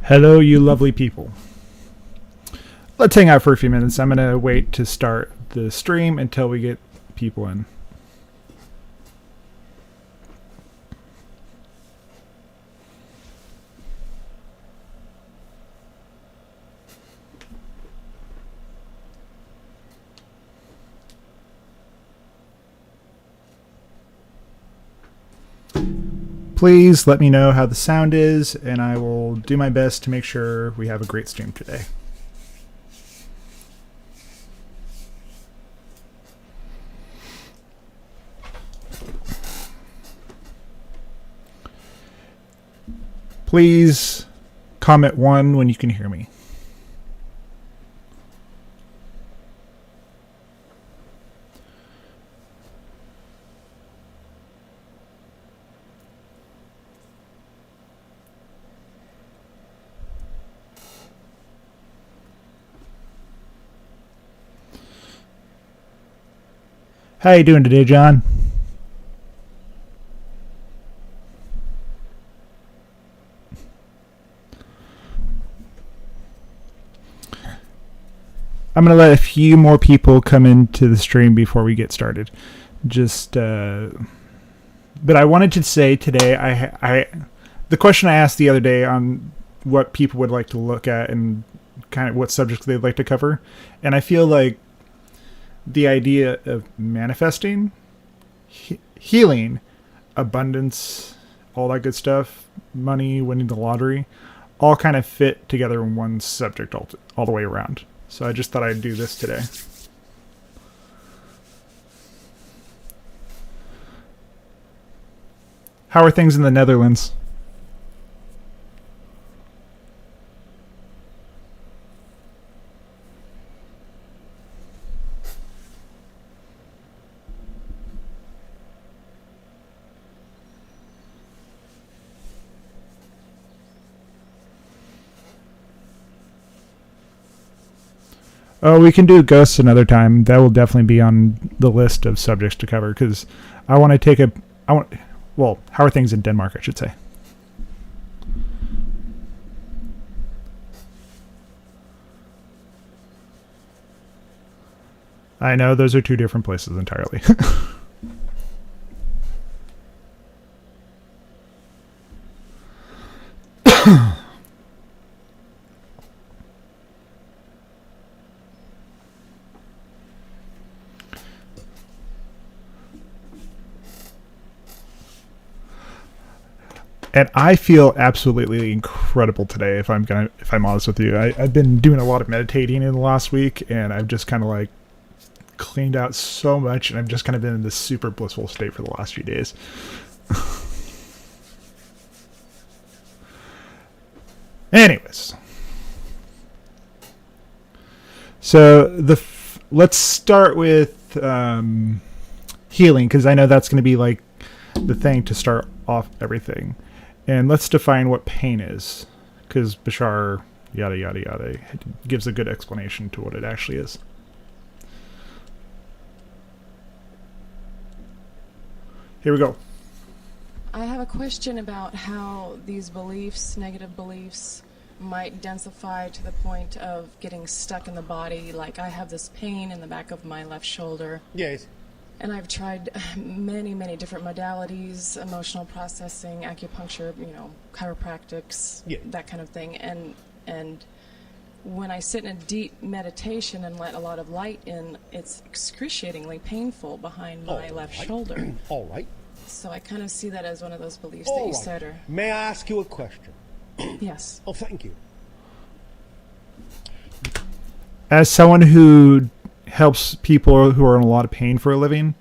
Hello, you lovely people. Let's hang out for a few minutes. I'm going to wait to start the stream until we get people in. Please let me know how the sound is, and I will do my best to make sure we have a great stream today. Please comment 1 when you can hear me. How you doing today, John? I'm going to let a few more people come into the stream before we get started. But I wanted to say today, the question I asked the other day on what people would like to look at and kind of what subjects they'd like to cover, and I feel like the idea of manifesting, healing, abundance, all that good stuff, money, winning the lottery, all kind of fit together in one subject all the way around. So I just thought I'd do this today. How are things in the Netherlands? Oh, we can do ghosts another time. That will definitely be on the list of subjects to cover because I want to take well, how are things in Denmark, I should say. I know those are two different places entirely. And I feel absolutely incredible today. If I'm honest with you, I've been doing a lot of meditating in the last week, and I've just kind of like cleaned out so much, and I've just kind of been in this super blissful state for the last few days. Anyways, so let's start with healing, because I know that's going to be like the thing to start off everything. And let's define what pain is, because Bashar, yada, yada, yada, gives a good explanation to what it actually is. Here we go. I have a question about how these beliefs, negative beliefs, might densify to the point of getting stuck in the body. Like I have this pain in the back of my left shoulder. Yes. And I've tried many, many different modalities, emotional processing, acupuncture, chiropractics, that kind of thing. And when I sit in a deep meditation and let a lot of light in, it's excruciatingly painful behind my left shoulder. All right. So I kind of see that as one of those beliefs that you said. Or may I ask you a question? Yes. Oh, thank you. As someone who helps people who are in a lot of pain for a living,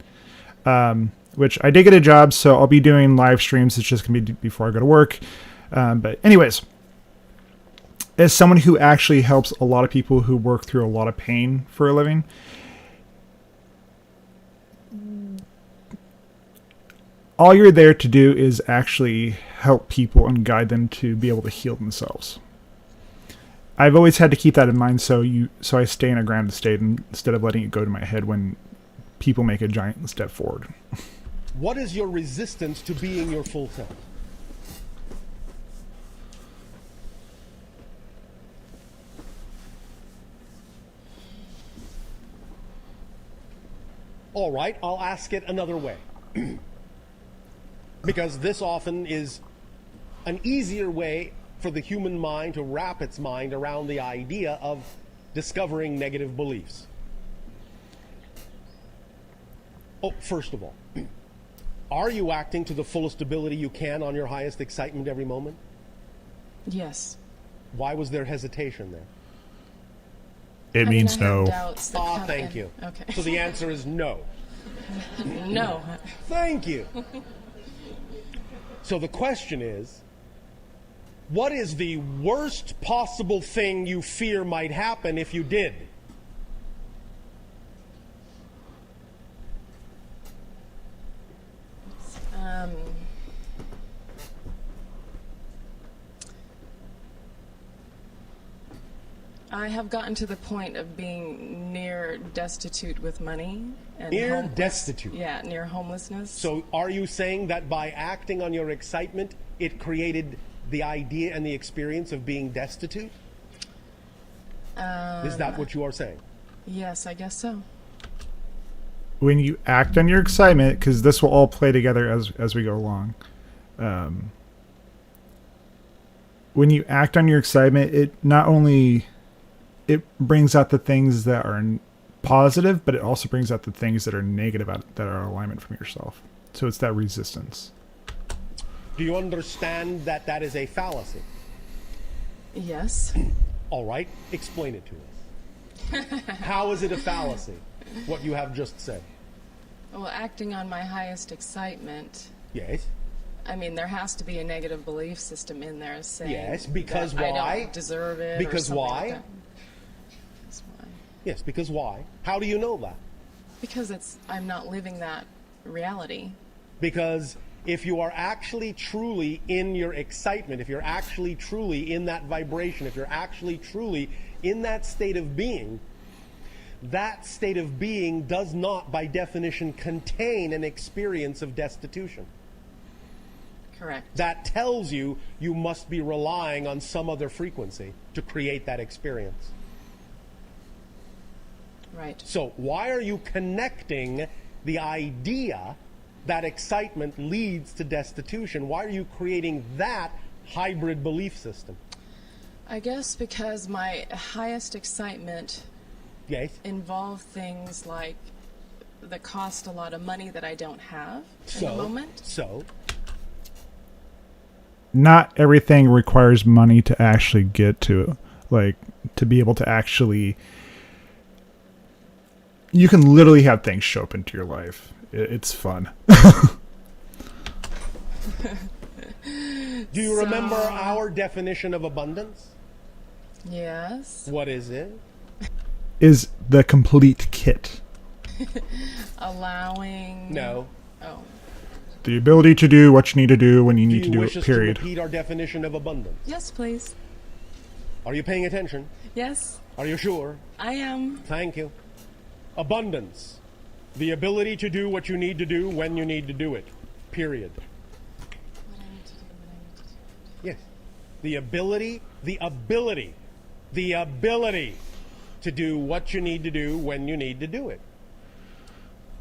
which I did get a job, so I'll be doing live streams. It's just going to be before I go to work. But anyways, as someone who actually helps a lot of people who work through a lot of pain for a living, all you're there to do is actually help people and guide them to be able to heal themselves. I've always had to keep that in mind, so I stay in a grounded state instead of letting it go to my head when people make a giant step forward. What is your resistance to being your full self? All right, I'll ask it another way. Because this often is an easier way for the human mind to wrap its mind around the idea of discovering negative beliefs. Oh, first of all, are you acting to the fullest ability you can on your highest excitement every moment? Yes. Why was there hesitation there? It I mean, means I have no. doubts that come Thank in. you. Okay. So the answer is no. No. Thank you. So the question is, what is the worst possible thing you fear might happen if you did? I have gotten to the point of being near destitute with money. And Near destitute? Yeah, near homelessness. So are you saying that by acting on your excitement, it created the idea and the experience of being destitute? Is that what you are saying? Yes, I guess so. When you act on your excitement, because this will all play together as we go along. When you act on your excitement, it not only it brings out the things that are positive, but it also brings out the things that are negative, that are alignment from yourself. So it's that resistance. Do you understand that that is a fallacy? Yes. All right, explain it to us. How is it a fallacy, what you have just said? Well, acting on my highest excitement, Yes. I mean, there has to be a negative belief system in there saying Yes, because that why? I don't deserve it. Because or something why? Like that. That's why. Yes, because why? How do you know that? Because I'm not living that reality. Because if you are actually truly in your excitement, if you're actually truly in that vibration, if you're actually truly in that state of being does not, by definition, contain an experience of destitution. Correct. That tells you you must be relying on some other frequency to create that experience. Right. So why are you connecting the idea that excitement leads to destitution? Why are you creating that hybrid belief system? I guess because my highest excitement Yes. involve things like that cost a lot of money that I don't have in the moment. So Not everything requires money to actually get to, like, to be able to actually. You can literally have things show up into your life. It's fun. do you remember our definition of abundance? Yes. What is it? Is the complete kit. Allowing. No. Oh. The ability to do what you need to do when you Do need to you do wish it, us period. to repeat our definition of abundance? Yes, please. Are you paying attention? Yes, Are you sure? I am. Thank you. Abundance. The ability to do what you need to do when you need to do it. Period. Yes. The ability to do what you need to do when you need to do it.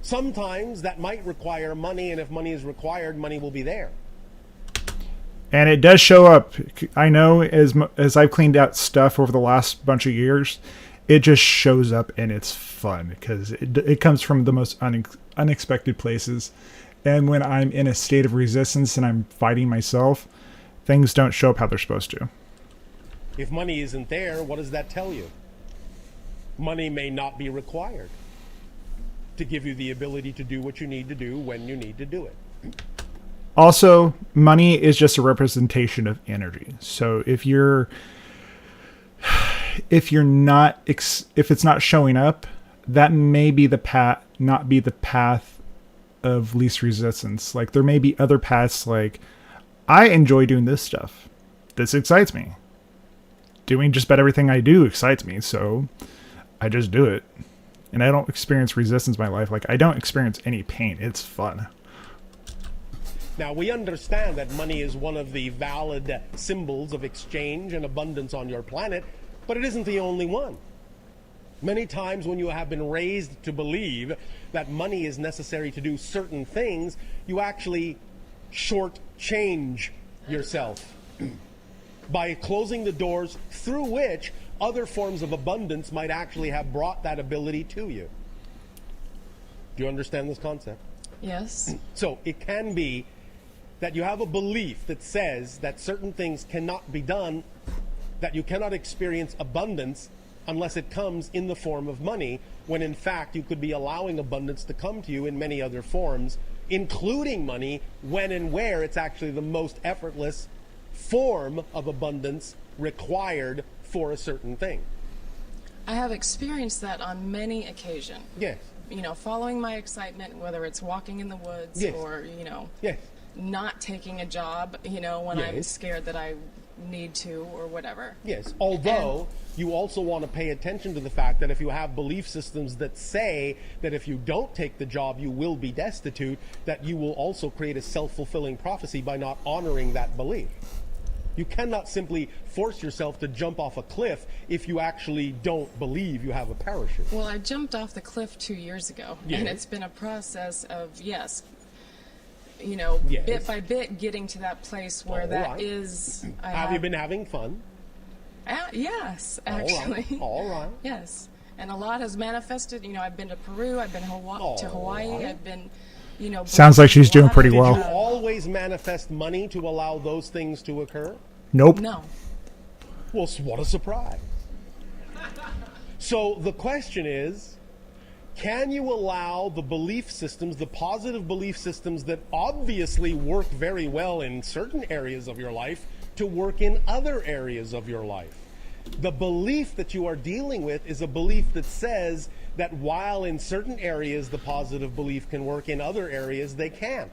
Sometimes that might require money, and if money is required, money will be there. And it does show up. I know as I've cleaned out stuff over the last bunch of years, it just shows up and it's fun because it comes from the most unexpected places. And when I'm in a state of resistance and I'm fighting myself, things don't show up how they're supposed to. If money isn't there, what does that tell you? Money may not be required to give you the ability to do what you need to do when you need to do it. Also, money is just a representation of energy. So if it's not showing up, that may be not be the path of least resistance. Like there may be other paths. Like I enjoy doing this stuff. This excites me. Doing just about everything I do excites me. So I just do it. And I don't experience resistance in my life. Like I don't experience any pain. It's fun. Now, we understand that money is one of the valid symbols of exchange and abundance on your planet, but it isn't the only one. Many times when you have been raised to believe that money is necessary to do certain things, you actually shortchange yourself by closing the doors through which other forms of abundance might actually have brought that ability to you. Do you understand this concept? Yes. So it can be that you have a belief that says that certain things cannot be done, that you cannot experience abundance unless it comes in the form of money, when in fact you could be allowing abundance to come to you in many other forms, including money, when and where it's actually the most effortless form of abundance required for a certain thing. I have experienced that on many occasions. Yes. You know, following my excitement, whether it's walking in the woods Yes. or, you know, Yes. not taking a job, you know, when I'm Yes. scared that I need to or whatever. Yes. Although you also want to pay attention to the fact that if you have belief systems that say that if you don't take the job, you will be destitute, that you will also create a self-fulfilling prophecy by not honoring that belief. You cannot simply force yourself to jump off a cliff if you actually don't believe you have a parachute. Well, I jumped off the cliff 2 years ago, Yes. and it's been a process of, you know, Yes. bit by bit getting to that place where All that right. is. Have you been having fun? Yes, All right. actually. All right. Yes, and a lot has manifested. You know, I've been to Peru, I've been to All Hawaii, right. I've been, you know. Sounds like she's a doing lot pretty of, well. Did you always manifest money to allow those things to occur? Nope. No. Well, what a surprise. So the question is, can you allow the belief systems, the positive belief systems that obviously work very well in certain areas of your life, to work in other areas of your life? The belief that you are dealing with is a belief that says that while in certain areas the positive belief can work, in other areas they can't.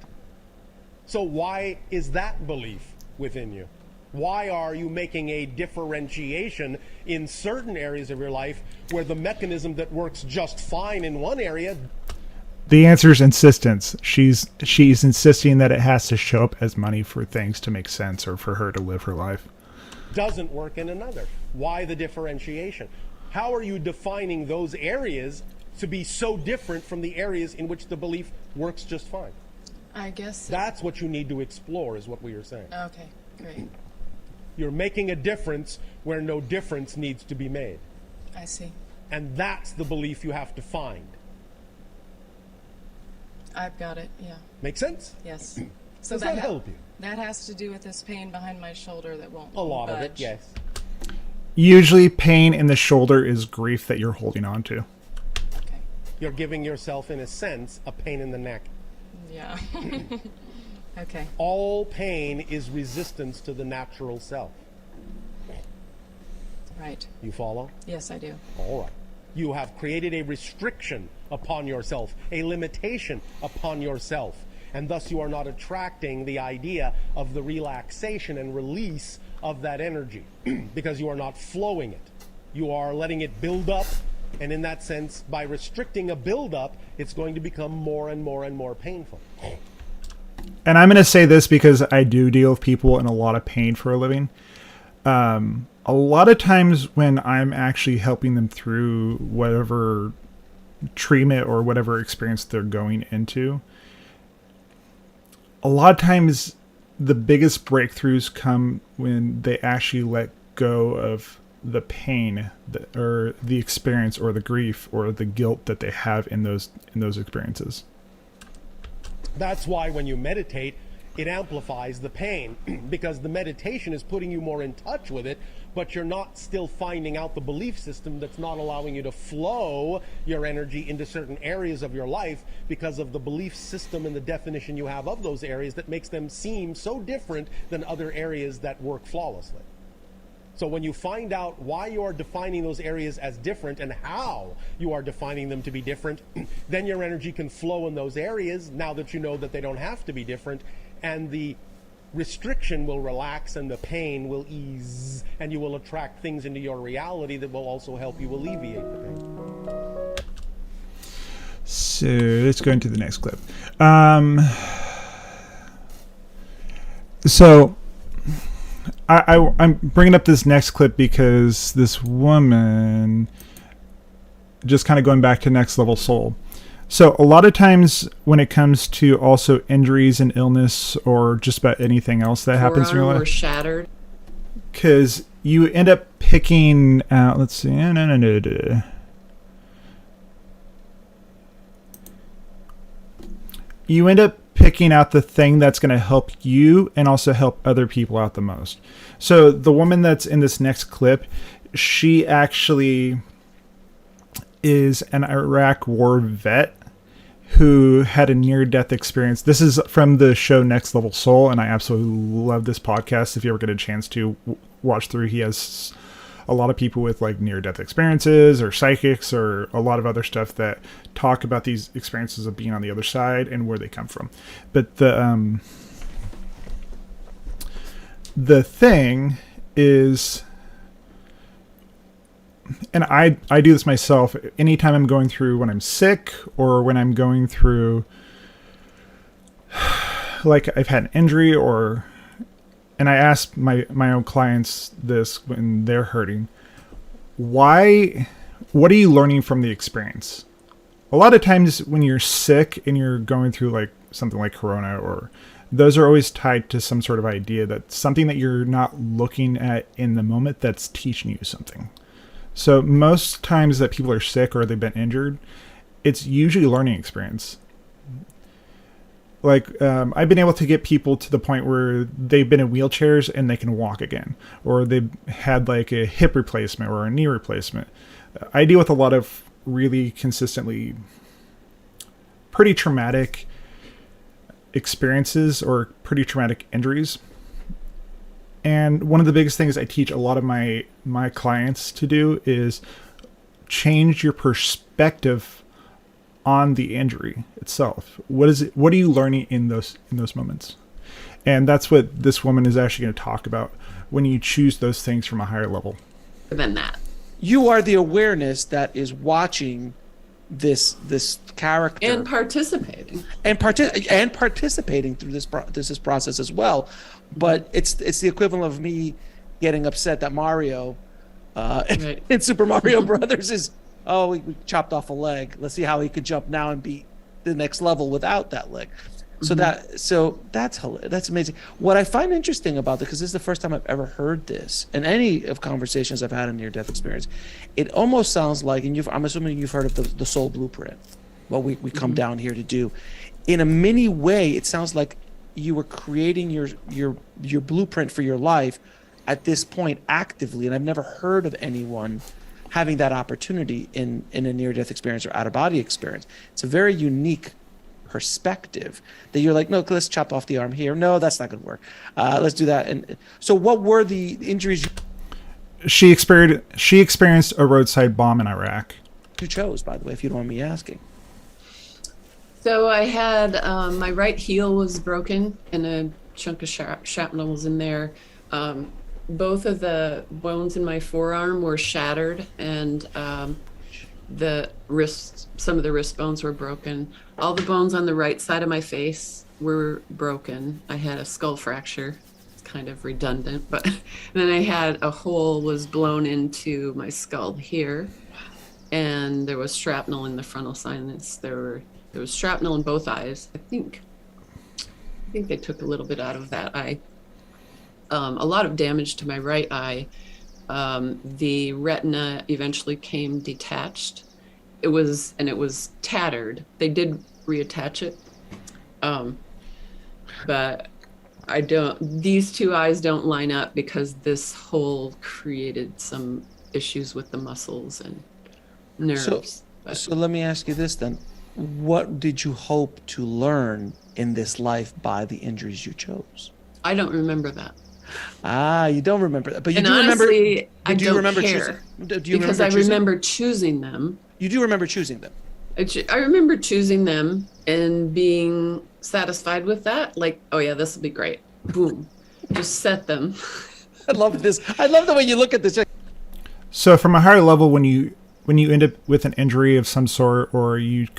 So why is that belief within you? Why are you making a differentiation in certain areas of your life where the mechanism that works just fine in one area? The answer is insistence. She's insisting that it has to show up as money for things to make sense or for her to live her life. Doesn't work in another. Why the differentiation? How are you defining those areas to be so different from the areas in which the belief works just fine? I guess. That's what you need to explore, is what we are saying. Okay, great. You're making a difference where no difference needs to be made. I see. And that's the belief you have to find. I've got it. Yeah. Make sense? Yes. So Does that help you? That has to do with this pain behind my shoulder that won't. A lot of it, budge. yes. Usually pain in the shoulder is grief that you're holding on to. Okay. You're giving yourself, in a sense, a pain in the neck. Yeah. Okay. All pain is resistance to the natural self. Right. You follow? Yes, I do. All right. You have created a restriction upon yourself, a limitation upon yourself, and thus you are not attracting the idea of the relaxation and release of that energy because you are not flowing it. You are letting it build up, and in that sense, by restricting a build-up, it's going to become more and more and more painful. And I'm going to say this because I do deal with people in a lot of pain for a living. A lot of times when I'm actually helping them through whatever treatment or whatever experience they're going into, a lot of times the biggest breakthroughs come when they actually let go of the pain or the experience or the grief or the guilt that they have in those experiences. That's why when you meditate, it amplifies the pain because the meditation is putting you more in touch with it, but you're not still finding out the belief system that's not allowing you to flow your energy into certain areas of your life because of the belief system and the definition you have of those areas that makes them seem so different than other areas that work flawlessly. So when you find out why you are defining those areas as different and how you are defining them to be different, then your energy can flow in those areas now that you know that they don't have to be different, and the restriction will relax and the pain will ease, and you will attract things into your reality that will also help you alleviate the pain. So let's go into the next clip. So I'm bringing up this next clip because this woman just kind of going back to Next Level Soul. So a lot of times when it comes to also injuries and illness or just about anything else that happens in your Forearm life, or shattered. because you end up picking out, let's see, you end up picking out the thing that's going to help you and also help other people out the most. So the woman that's in this next clip, she actually is an Iraq war vet who had a near-death experience. This is from the show Next Level Soul, and I absolutely love this podcast. If you ever get a chance to watch through, he has a lot of people with like near-death experiences or psychics or a lot of other stuff that talk about these experiences of being on the other side and where they come from. But the thing is, and I do this myself anytime I'm going through when I'm sick or when I'm going through, like I've had an injury and I ask my own clients this when they're hurting, what are you learning from the experience? A lot of times when you're sick and you're going through like something like Corona, or those are always tied to some sort of idea that something that you're not looking at in the moment that's teaching you something. So most times that people are sick or they've been injured, it's usually a learning experience. Like I've been able to get people to the point where they've been in wheelchairs and they can walk again, or they've had like a hip replacement or a knee replacement. I deal with a lot of really consistently pretty traumatic experiences or pretty traumatic injuries. And one of the biggest things I teach a lot of my clients to do is change your perspective on the injury itself. What are you learning in those moments? And that's what this woman is actually going to talk about when you choose those things from a higher level. Than that. You are the awareness that is watching this character And participating. and participating through this process as well. But it's the equivalent of me getting upset that Mario Right. in Super Mario Brothers is, we chopped off a leg. Let's see how he could jump now and beat the next level without that leg. So that's amazing. What I find interesting about this, because this is the first time I've ever heard this in any of conversations I've had in near-death experience, it almost sounds like, and I'm assuming you've heard of the Soul Blueprint, what we come down here to do. In a mini way, it sounds like you were creating your blueprint for your life at this point actively, and I've never heard of anyone having that opportunity in a near-death experience or out-of-body experience. It's a very unique perspective that you're like, no, let's chop off the arm here. No, that's not going to work. Let's do that. And so, what were the injuries She experienced a roadside bomb in Iraq. you chose, by the way, if you don't mind me asking? So I had my right heel was broken and a chunk of shrapnel was in there. Both of the bones in my forearm were shattered, and the wrist, some of the wrist bones were broken. All the bones on the right side of my face were broken. I had a skull fracture. It's kind of redundant, but then I had a hole was blown into my skull here, and there was shrapnel in the frontal sinus. There was shrapnel in both eyes. I think they took a little bit out of that eye. A lot of damage to my right eye. The retina eventually came detached. It was tattered. They did reattach it. But these two eyes don't line up because this hole created some issues with the muscles and nerves. So let me ask you this then. What did you hope to learn in this life by the injuries you chose? I don't remember that. You don't remember that, but you And do honestly, remember. I do you don't remember care. Because I remember choosing them. You do remember choosing them. I remember choosing them and being satisfied with that. Like, oh yeah, this will be great. Boom. Just set them. I love this. I love the way you look at this. So from a higher level, when you end up with an injury of some sort, or a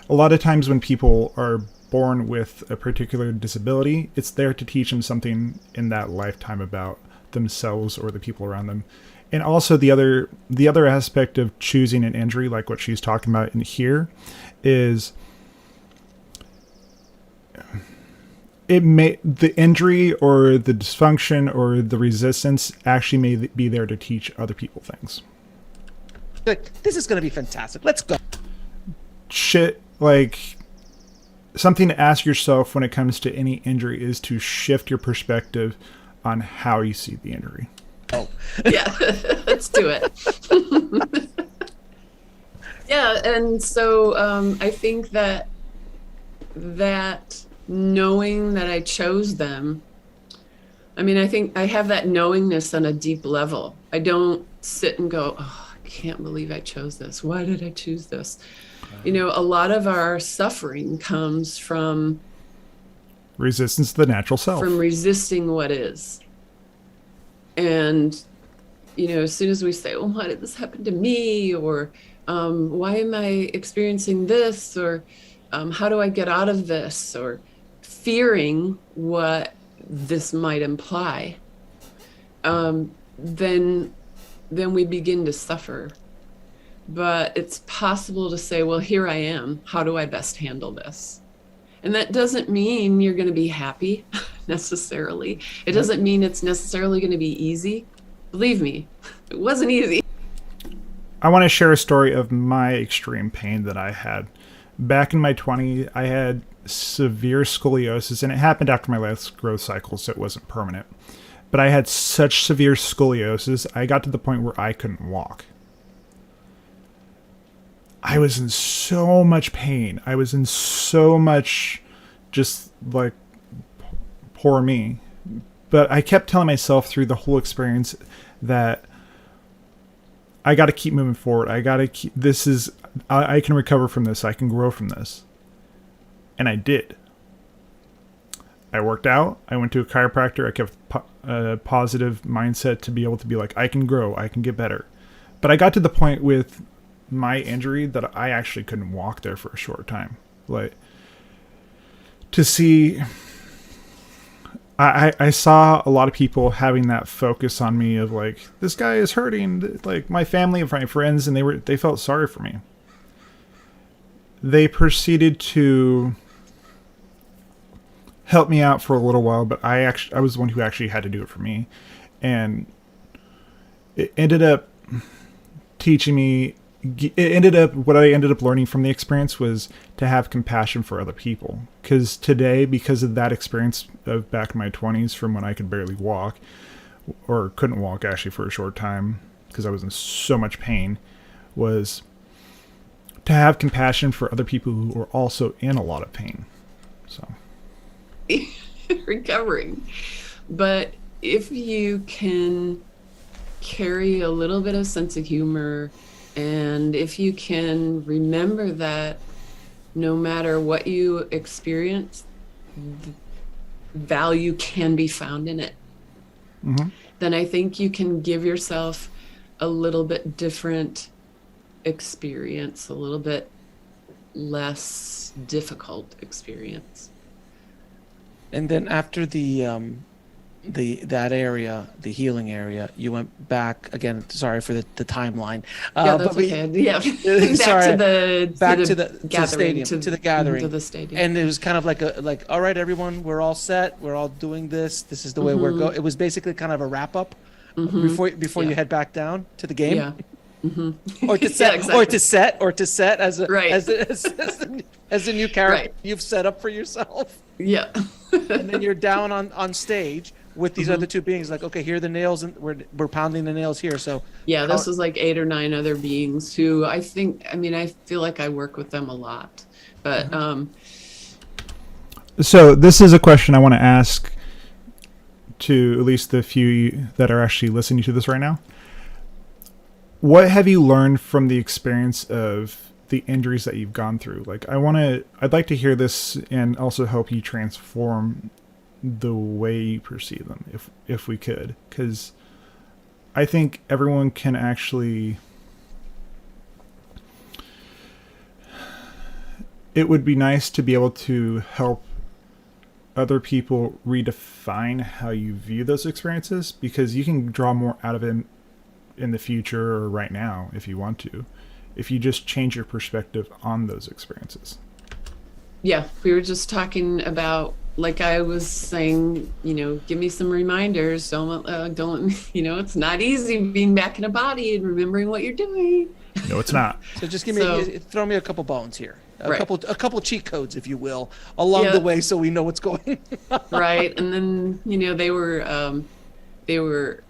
lot of times when people are born with a particular disability, it's there to teach them something in that lifetime about themselves or the people around them. and also the other aspect of choosing an injury, like what she's talking about in here, is the injury or the dysfunction or the resistance actually may be there to teach other people things. Like, this is going to be fantastic. Let's go. Shit, like, something to ask yourself when it comes to any injury is to shift your perspective on how you see the injury. Yeah, let's do it. Yeah, and so I think that knowing that I chose them, I mean, I think I have that knowingness on a deep level. I don't sit and go, oh, I can't believe I chose this. Why did I choose this? You know, a lot of our suffering comes from Resistance to the natural self. from resisting what is. And, you know, as soon as we say, oh, why did this happen to me? Or why am I experiencing this? Or how do I get out of this? Or fearing what this might imply, then we begin to suffer. But it's possible to say, well, here I am. How do I best handle this? And that doesn't mean you're going to be happy necessarily. It doesn't mean it's necessarily going to be easy. Believe me, it wasn't easy. I want to share a story of my extreme pain that I had. Back in my 20s, I had severe scoliosis, and it happened after my last growth cycle, so it wasn't permanent. But I had such severe scoliosis, I got to the point where I couldn't walk. I was in so much pain. I was in so much just like, poor me. But I kept telling myself through the whole experience that I got to keep moving forward. I can recover from this. I can grow from this. And I did. I worked out. I went to a chiropractor. I kept a positive mindset to be able to be like, I can grow. I can get better. But I got to the point with my injury that I actually couldn't walk there for a short time. Like, to see, I saw a lot of people having that focus on me of like, this guy is hurting, like my family and my friends, and they felt sorry for me. They proceeded to help me out for a little while, but I was the one who actually had to do it for me. And it ended up teaching me, what I ended up learning from the experience was to have compassion for other people. Because today, because of that experience of back in my 20s, from when I could barely walk, or couldn't walk actually for a short time, because I was in so much pain, was to have compassion for other people who are also in a lot of pain. So Recovering. But if you can carry a little bit of sense of humor, and if you can remember that no matter what you experience, value can be found in it, then I think you can give yourself a little bit different experience, a little bit less difficult experience. And then after that area, the healing area, you went back again. Sorry for the timeline. Yeah, that's okay. Yeah, back to the gathering, to the gathering, to the stadium. And it was kind of like, all right, everyone, we're all set. We're all doing this. This is the way we're going. It was basically kind of a wrap up before you head back down to the game. Yeah. Or to set, exactly. or to set as a Right. as a new character you've set up for yourself. Yeah. And then you're down on stage with these other two beings, like, okay, here are the nails, and we're pounding the nails here. So yeah, this was like 8 or 9 other beings who I feel like I work with them a lot. But So this is a question I want to ask to at least the few that are actually listening to this right now. What have you learned from the experience of the injuries that you've gone through? Like, I'd like to hear this and also help you transform the way you perceive them, if we could, because I think everyone can actually. It would be nice to be able to help other people redefine how you view those experiences, because you can draw more out of it in the future or right now if you want to, if you just change your perspective on those experiences. Yeah, we were just talking about, like I was saying, give me some reminders. Don't, it's not easy being back in a body and remembering what you're doing. No, it's not. So just So- throw me a couple bones here, a Right. couple cheat codes, if you will, along Yeah. the way, so we know what's going. Right. And then, they were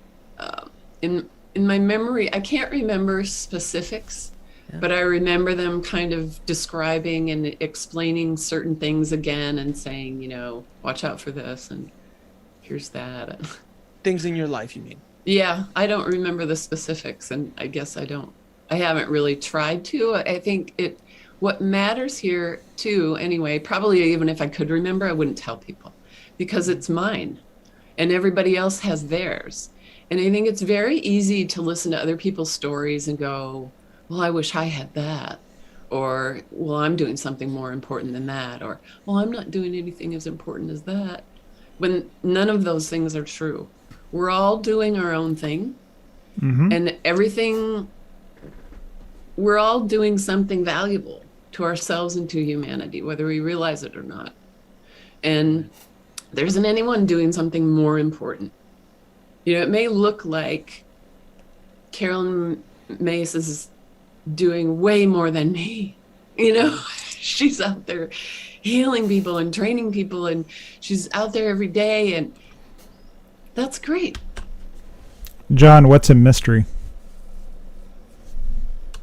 in my memory. I can't remember specifics, but I remember them kind of describing and explaining certain things again and saying, watch out for this and here's that. Things in your life, you mean? Yeah, I don't remember the specifics, and I guess I haven't really tried to. I think what matters here too, anyway, probably even if I could remember, I wouldn't tell people because it's mine and everybody else has theirs. And I think it's very easy to listen to other people's stories and go, well, I wish I had that. Or, well, I'm doing something more important than that. Or, well, I'm not doing anything as important as that. When none of those things are true. We're all doing our own thing. And we're all doing something valuable to ourselves and to humanity, whether we realize it or not. And there isn't anyone doing something more important. It may look like Carolyn Mace is doing way more than me. She's out there healing people and training people, and she's out there every day, and that's great. John, what's a mystery?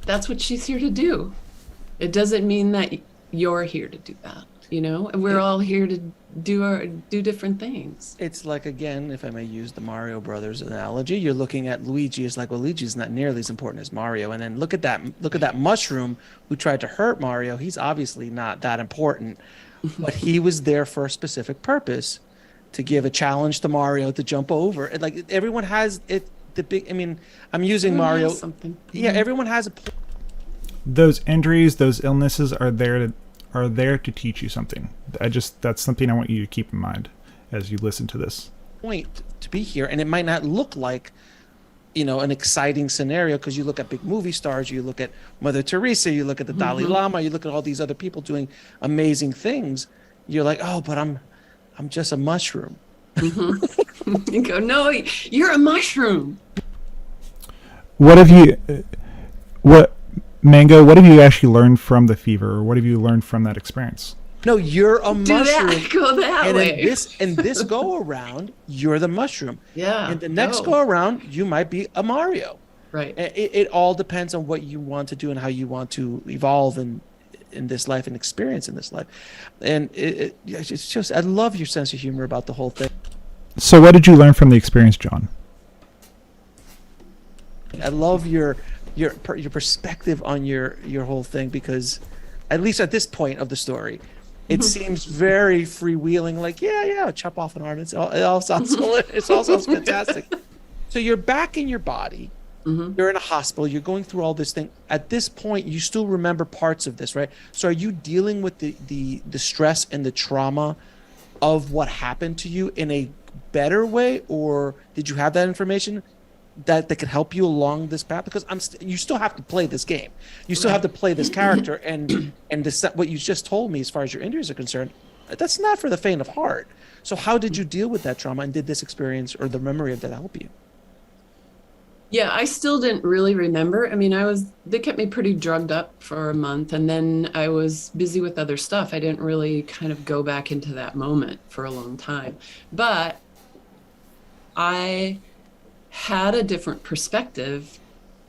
That's what she's here to do. It doesn't mean that you're here to do that, and we're all here to do different things. It's like, again, if I may use the Mario Brothers analogy, you're looking at Luigi. It's like, well, Luigi's not nearly as important as Mario. And then look at that mushroom who tried to hurt Mario. He's obviously not that important, but he was there for a specific purpose, to give a challenge to Mario to jump over. And like, everyone has it. I'm using Mario. Something. Yeah, everyone has a Those injuries, those illnesses are there to teach you something. That's something I want you to keep in mind as you listen to this. point to be here, and it might not look like an exciting scenario, because you look at big movie stars, you look at Mother Teresa, you look at the Dalai Lama, you look at all these other people doing amazing things. You're like, oh, but I'm just a mushroom. You go, no, you're a mushroom. What have you actually learned from the fever, or what have you learned from that experience? No, you're a Do mushroom. that. Go that And way. in this go around, you're the mushroom. Yeah. And the next go around, you might be a Mario. Right. It all depends on what you want to do and how you want to evolve in this life and experience in this life. And it's just, I love your sense of humor about the whole thing. So what did you learn from the experience, John? I love your perspective on your whole thing, because at least at this point of the story, it seems very freewheeling. Like, yeah, chop off an arm. It all sounds fantastic. So you're back in your body. You're in a hospital. You're going through all this thing. At this point, you still remember parts of this, right? So are you dealing with the stress and the trauma of what happened to you in a better way, or did you have that information that could help you along this path? Because you still have to play this game. You still have to play this character, and what you just told me as far as your injuries are concerned, that's not for the faint of heart. So how did you deal with that trauma, and did this experience or the memory of that help you? Yeah, I still didn't really remember. I mean, they kept me pretty drugged up for a month, and then I was busy with other stuff. I didn't really kind of go back into that moment for a long time. But I had a different perspective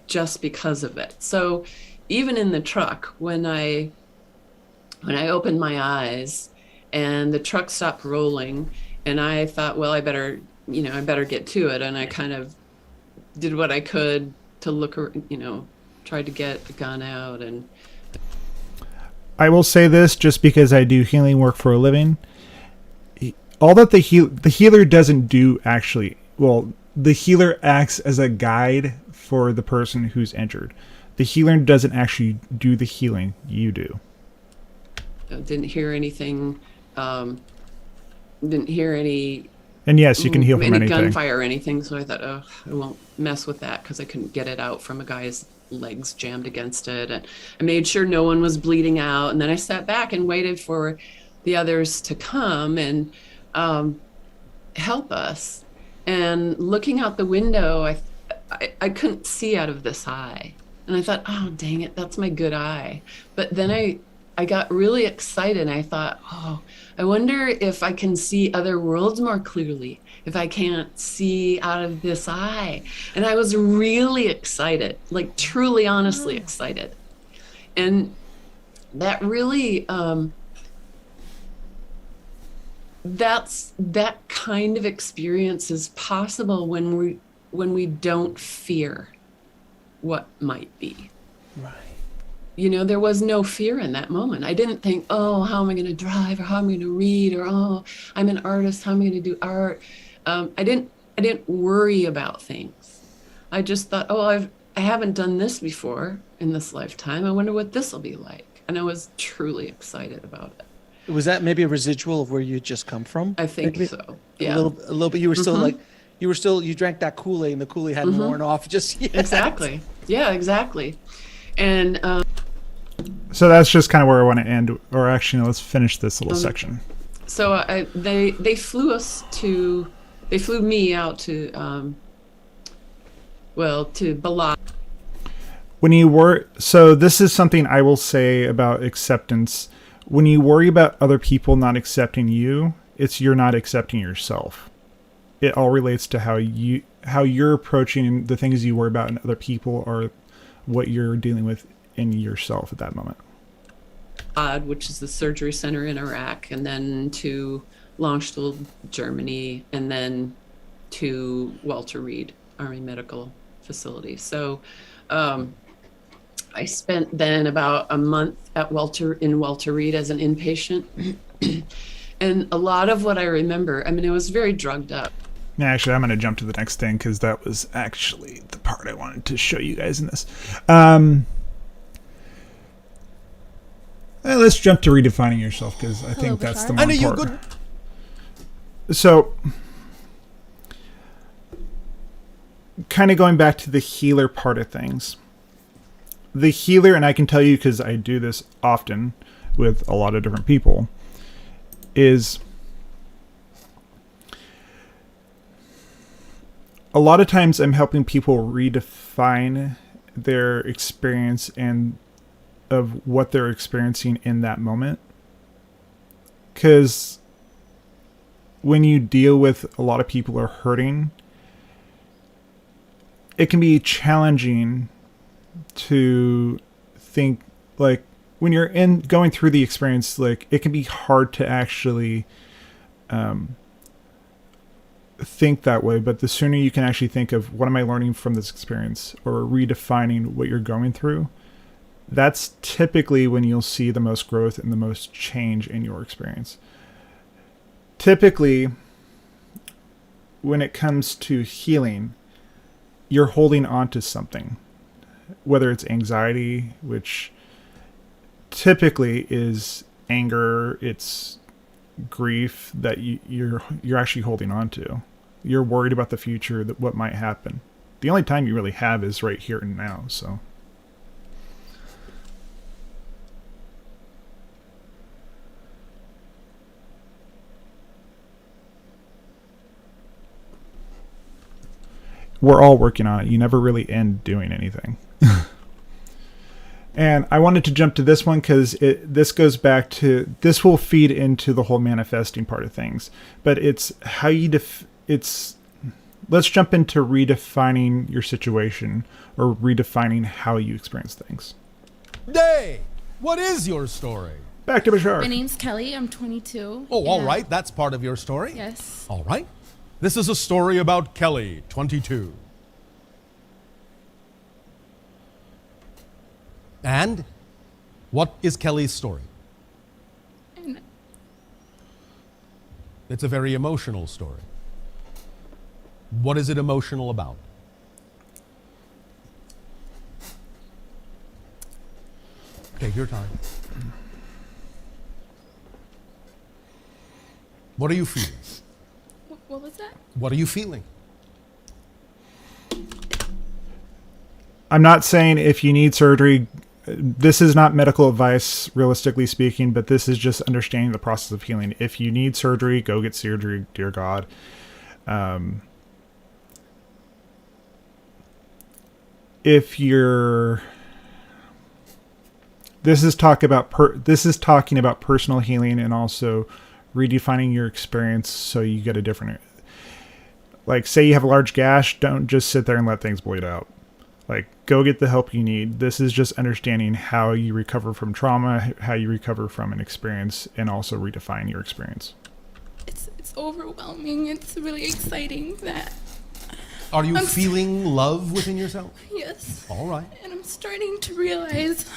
just because of it. So even in the truck, when I opened my eyes and the truck stopped rolling, and I thought, well, I better get to it, and I kind of did what I could to look, tried to get the gun out. And I will say this, just because I do healing work for a living. All that the healer doesn't do actually, well, the healer acts as a guide for the person who's injured. The healer doesn't actually do the healing. You do. didn't hear anything, didn't hear any And yes, you can heal from any anything. gunfire or anything. So I thought, oh, I won't mess with that because I couldn't get it out from a guy's legs jammed against it. And I made sure no one was bleeding out. And then I sat back and waited for the others to come and help us. And looking out the window, I couldn't see out of this eye. And I thought, oh, dang it, that's my good eye. But then I got really excited and I thought, oh, I wonder if I can see other worlds more clearly, if I can't see out of this eye. And I was really excited, like truly, honestly excited. And that really, that kind of experience is possible when we don't fear what might be. Right. You know, there was no fear in that moment. I didn't think, oh, how am I going to drive, or how am I going to read, or oh, I'm an artist, how am I going to do art? I didn't worry about things. I just thought, oh, I haven't done this before in this lifetime. I wonder what this will be like. And I was truly excited about it. Was that maybe a residual of where you just come from? I think Maybe? so. Yeah. A little bit. You were still like, you drank that Kool-Aid and the Kool-Aid hadn't worn off just yet. Exactly. Yeah, exactly. And So that's just kind of where I want to end. Or actually, no, let's finish this little section. so they flew me out to to Balad. So this is something I will say about acceptance. When you worry about other people not accepting you, it's you're not accepting yourself. It all relates to how you're approaching the things you worry about in other people, or what you're dealing with in yourself at that moment. Which is the surgery center in Iraq, and then to Landstuhl, Germany, and then to Walter Reed Army Medical Facility. So I spent then about a month at Walter Reed as an inpatient. And a lot of what I remember, I mean, I was very drugged up. Yeah, actually, I'm going to jump to the next thing because that was actually the part I wanted to show you guys in this. Let's jump to redefining yourself because I think that's the more important. So, kind of going back to the healer part of things. The healer, and I can tell you because I do this often with a lot of different people, is a lot of times I'm helping people redefine their experience and of what they're experiencing in that moment. Because when you deal with a lot of people who are hurting, it can be challenging to think, like, when you're going through the experience, like, it can be hard to actually think that way. But the sooner you can actually think of, what am I learning from this experience, or redefining what you're going through, that's typically when you'll see the most growth and the most change in your experience. Typically, when it comes to healing, you're holding on to something, whether it's anxiety, which typically is anger, it's grief that you're actually holding on to. You're worried about the future, that what might happen. The only time you really have is right here and now. So we're all working on it. You never really end doing anything. And I wanted to jump to this one because this goes back to, this will feed into the whole manifesting part of things. But it's how you let's jump into redefining your situation, or redefining how you experience things. Day, what is your story? Back to Bashar. My name's Kelly. I'm 22. Oh, all right. That's part of your story? Yes. All right. This is a story about Kelly, 22. And what is Kelly's story? And It's a very emotional story. What is it emotional about? Take your time. What are you feeling? What was that? What are you feeling? I'm not saying if you need surgery, this is not medical advice, realistically speaking, but this is just understanding the process of healing. If you need surgery, go get surgery, dear God. If you're, this is talking about personal healing and also redefining your experience so you get a different, like, say you have a large gash, don't just sit there and let things bleed out. Like, go get the help you need. This is just understanding how you recover from trauma, how you recover from an experience, and also redefine your experience. It's overwhelming. It's really exciting that, Are you I'm feeling love within yourself? yes. All right. And I'm starting to realize,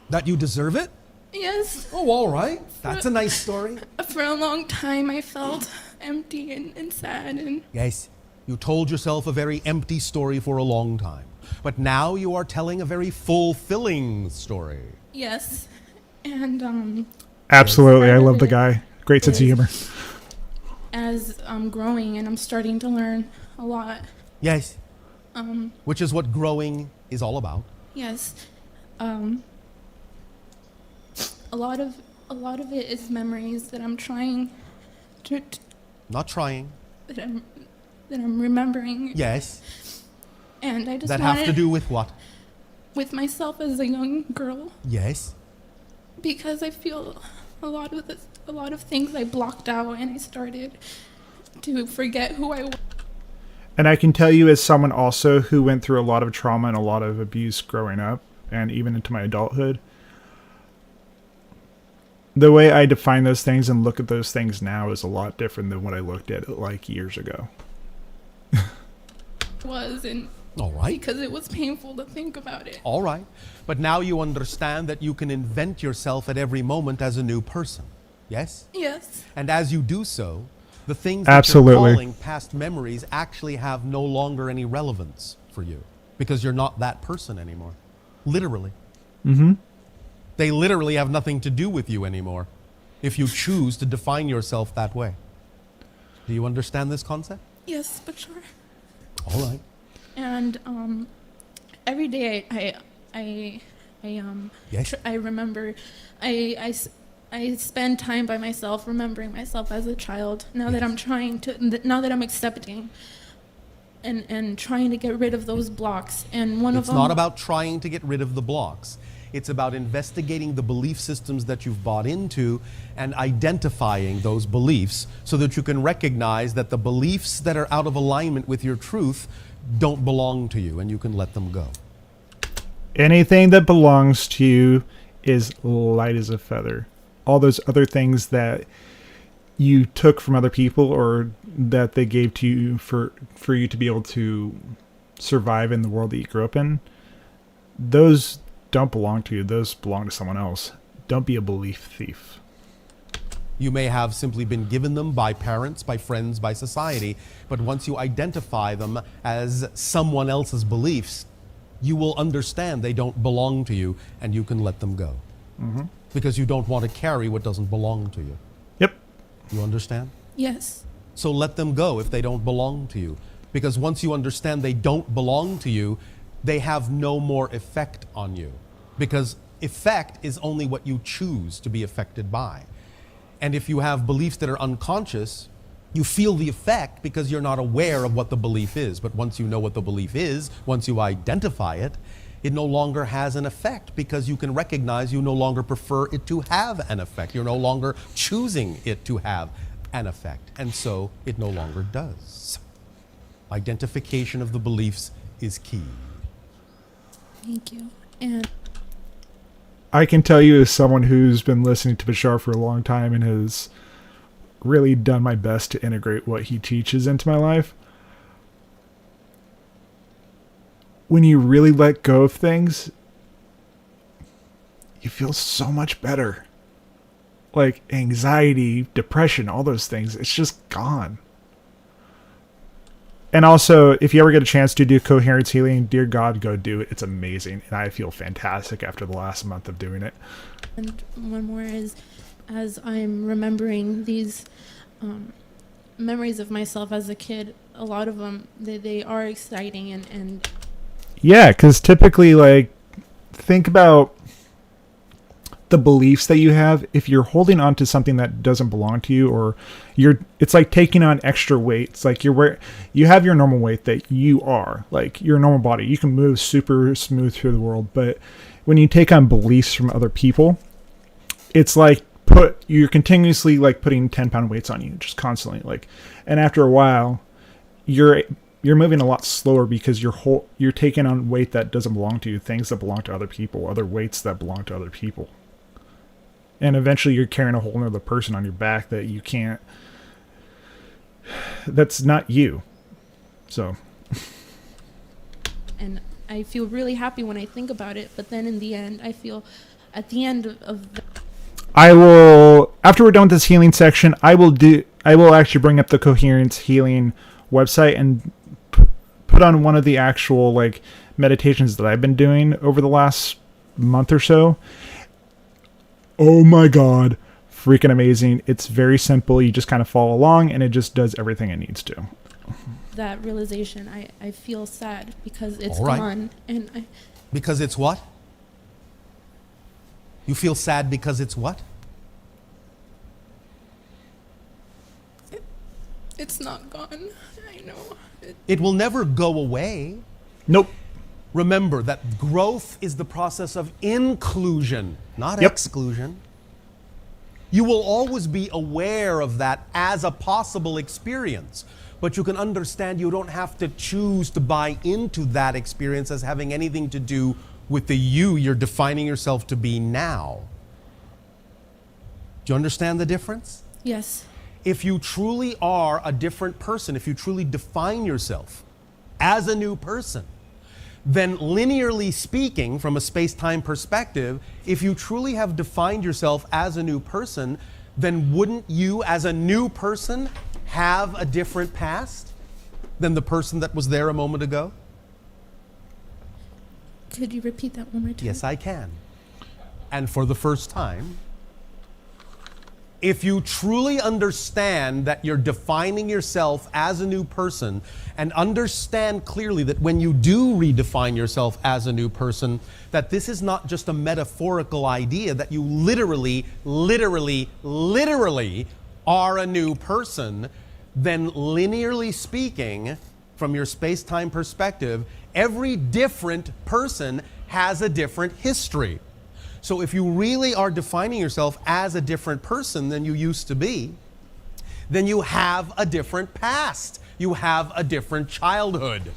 That you deserve it? yes, Oh, all right. That's a nice story. for a long time I felt empty and sad and Yes. You told yourself a very empty story for a long time. But now you are telling a very fulfilling story. yes. And Absolutely. I Part of love the it guy. Great sense of is- humor. as I'm growing and I'm starting to learn a lot, Yes. Which is what growing is all about. yes. A lot of it is memories that I'm trying to Not trying. that I'm remembering. Yes. And I just That wanted have to do with what? with myself as a young girl, Yes. because I feel a lot of things I blocked out, and I started to forget who I was. And I can tell you, as someone also who went through a lot of trauma and a lot of abuse growing up, and even into my adulthood, the way I define those things and look at those things now is a lot different than what I looked at it like years ago. And All right. because it was painful to think about it. All right. But now you understand that you can invent yourself at every moment as a new person. Yes? Yes. And as you do so, the things that Absolutely. you're calling past memories actually have no longer any relevance for you because you're not that person anymore. Literally. Mm-hmm. They literally have nothing to do with you anymore if you choose to define yourself that way. Do you understand this concept? Yes, but sure. All right. And every day Yes. I remember I spend time by myself, remembering myself as a child. Now that I'm now that I'm accepting and trying to get rid of those blocks. And one of It's them. not about trying to get rid of the blocks. It's about investigating the belief systems that you've bought into and identifying those beliefs so that you can recognize that the beliefs that are out of alignment with your truth don't belong to you and you can let them go. Anything that belongs to you is light as a feather. All those other things that you took from other people or that they gave to you for you to be able to survive in the world that you grew up in, those don't belong to you. Those belong to someone else. Don't be a belief thief. You may have simply been given them by parents, by friends, by society, but once you identify them as someone else's beliefs, you will understand they don't belong to you and you can let them go. Mm-hmm. Because you don't want to carry what doesn't belong to you. Yep. You understand? Yes. So let them go if they don't belong to you. Because once you understand they don't belong to you, they have no more effect on you. Because effect is only what you choose to be affected by. And if you have beliefs that are unconscious, you feel the effect because you're not aware of what the belief is. But once you know what the belief is, once you identify it, it no longer has an effect because you can recognize you no longer prefer it to have an effect. You're no longer choosing it to have an effect. And so it no longer does. Identification of the beliefs is key. Thank you. And I can tell you, as someone who's been listening to Bashar for a long time and has really done my best to integrate what he teaches into my life, when you really let go of things, you feel so much better. Like anxiety, depression, all those things, it's just gone. And also, if you ever get a chance to do coherence healing, dear God, go do it. It's amazing. And I feel fantastic after the last month of doing it. one more is, as I'm remembering these memories of myself as a kid, a lot of them, they are exciting and Yeah, because typically, like, think about the beliefs that you have. If you're holding on to something that doesn't belong to you, or it's like taking on extra weight. It's like you have your normal weight that you are, like your normal body. You can move super smooth through the world, but when you take on beliefs from other people, it's like you're continuously like putting 10-pound weights on you, just constantly, like, and after a while, you're moving a lot slower because you're taking on weight that doesn't belong to you, things that belong to other people, other weights that belong to other people. And eventually you're carrying a whole other person on your back that you can't, that's not you. So. and I feel really happy when I think about it, but then in the end, I feel at the end of the I will, after we're done with this healing section, I will actually bring up the Coherence Healing website and put on one of the actual like meditations that I've been doing over the last month or so. Oh my God, freaking amazing. It's very simple. You just kind of follow along and it just does everything it needs to. that realization, I feel sad because it's All right. gone, and Because it's what? You feel sad because it's what? it's not gone. I know. It will never go away. Nope. Remember that growth is the process of inclusion, not Yep. exclusion. You will always be aware of that as a possible experience, but you can understand you don't have to choose to buy into that experience as having anything to do with the you you're defining yourself to be now. Do you understand the difference? Yes. If you truly are a different person, if you truly define yourself as a new person, then linearly speaking, from a space-time perspective, if you truly have defined yourself as a new person, then wouldn't you as a new person have a different past than the person that was there a moment ago? Could you repeat that one more time? Yes, I can. And for the first time, if you truly understand that you're defining yourself as a new person and understand clearly that when you do redefine yourself as a new person, that this is not just a metaphorical idea, that you literally are a new person, then linearly speaking, from your space-time perspective, every different person has a different history. So if you really are defining yourself as a different person than you used to be, then you have a different past. You have a different childhood.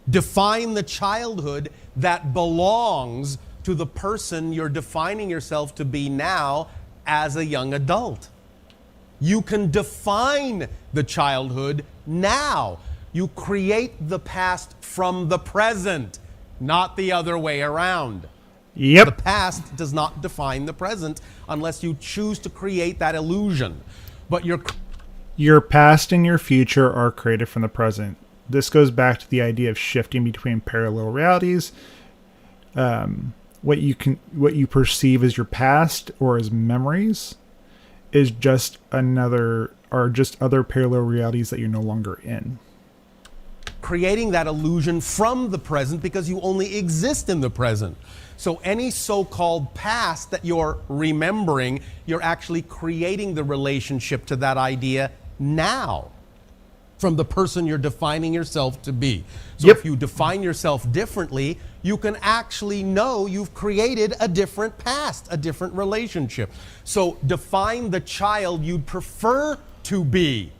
Define the childhood that belongs to the person you're defining yourself to be now as a young adult. You can define the childhood now. You create the past from the present, not the other way around. Yep. The past does not define the present unless you choose to create that illusion. But Your past and your future are created from the present. This goes back to the idea of shifting between parallel realities. What you perceive as your past or as memories is just other parallel realities that you're no longer in. creating that illusion from the present because you only exist in the present. So any so-called past that you're remembering, you're actually creating the relationship to that idea now from the person you're defining yourself to be. So Yep. if you define yourself differently, you can actually know you've created a different past, a different relationship. So define the child you'd prefer to be,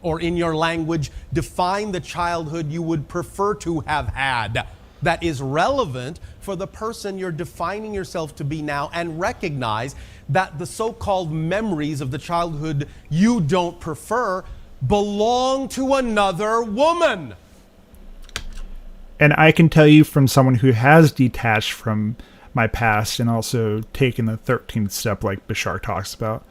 or in your language, define the childhood you would prefer to have had that is relevant for the person you're defining yourself to be now, and recognize that the so-called memories of the childhood you don't prefer belong to another woman. And I can tell you from someone who has detached from my past and also taken the 13th step like Bashar talks about,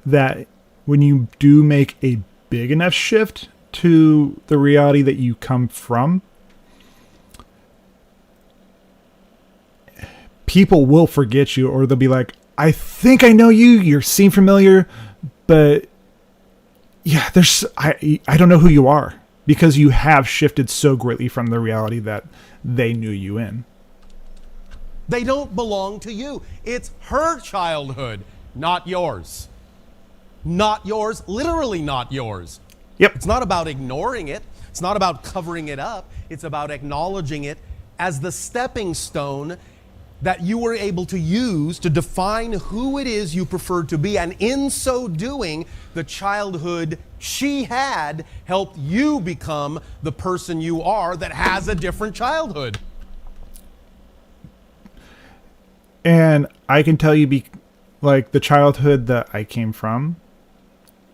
that when you do make a big enough shift to the reality that you come from, people will forget you, or they'll be like, I think I know you, you seem familiar, but yeah, I don't know who you are because you have shifted so greatly from the reality that they knew you in. They don't belong to you. It's her childhood, not yours. Not yours, literally not yours. Yep. It's not about ignoring it. It's not about covering it up. It's about acknowledging it as the stepping stone that you were able to use to define who it is you preferred to be. And in so doing, the childhood she had helped you become the person you are that has a different childhood. And I can tell you, like, the childhood that I came from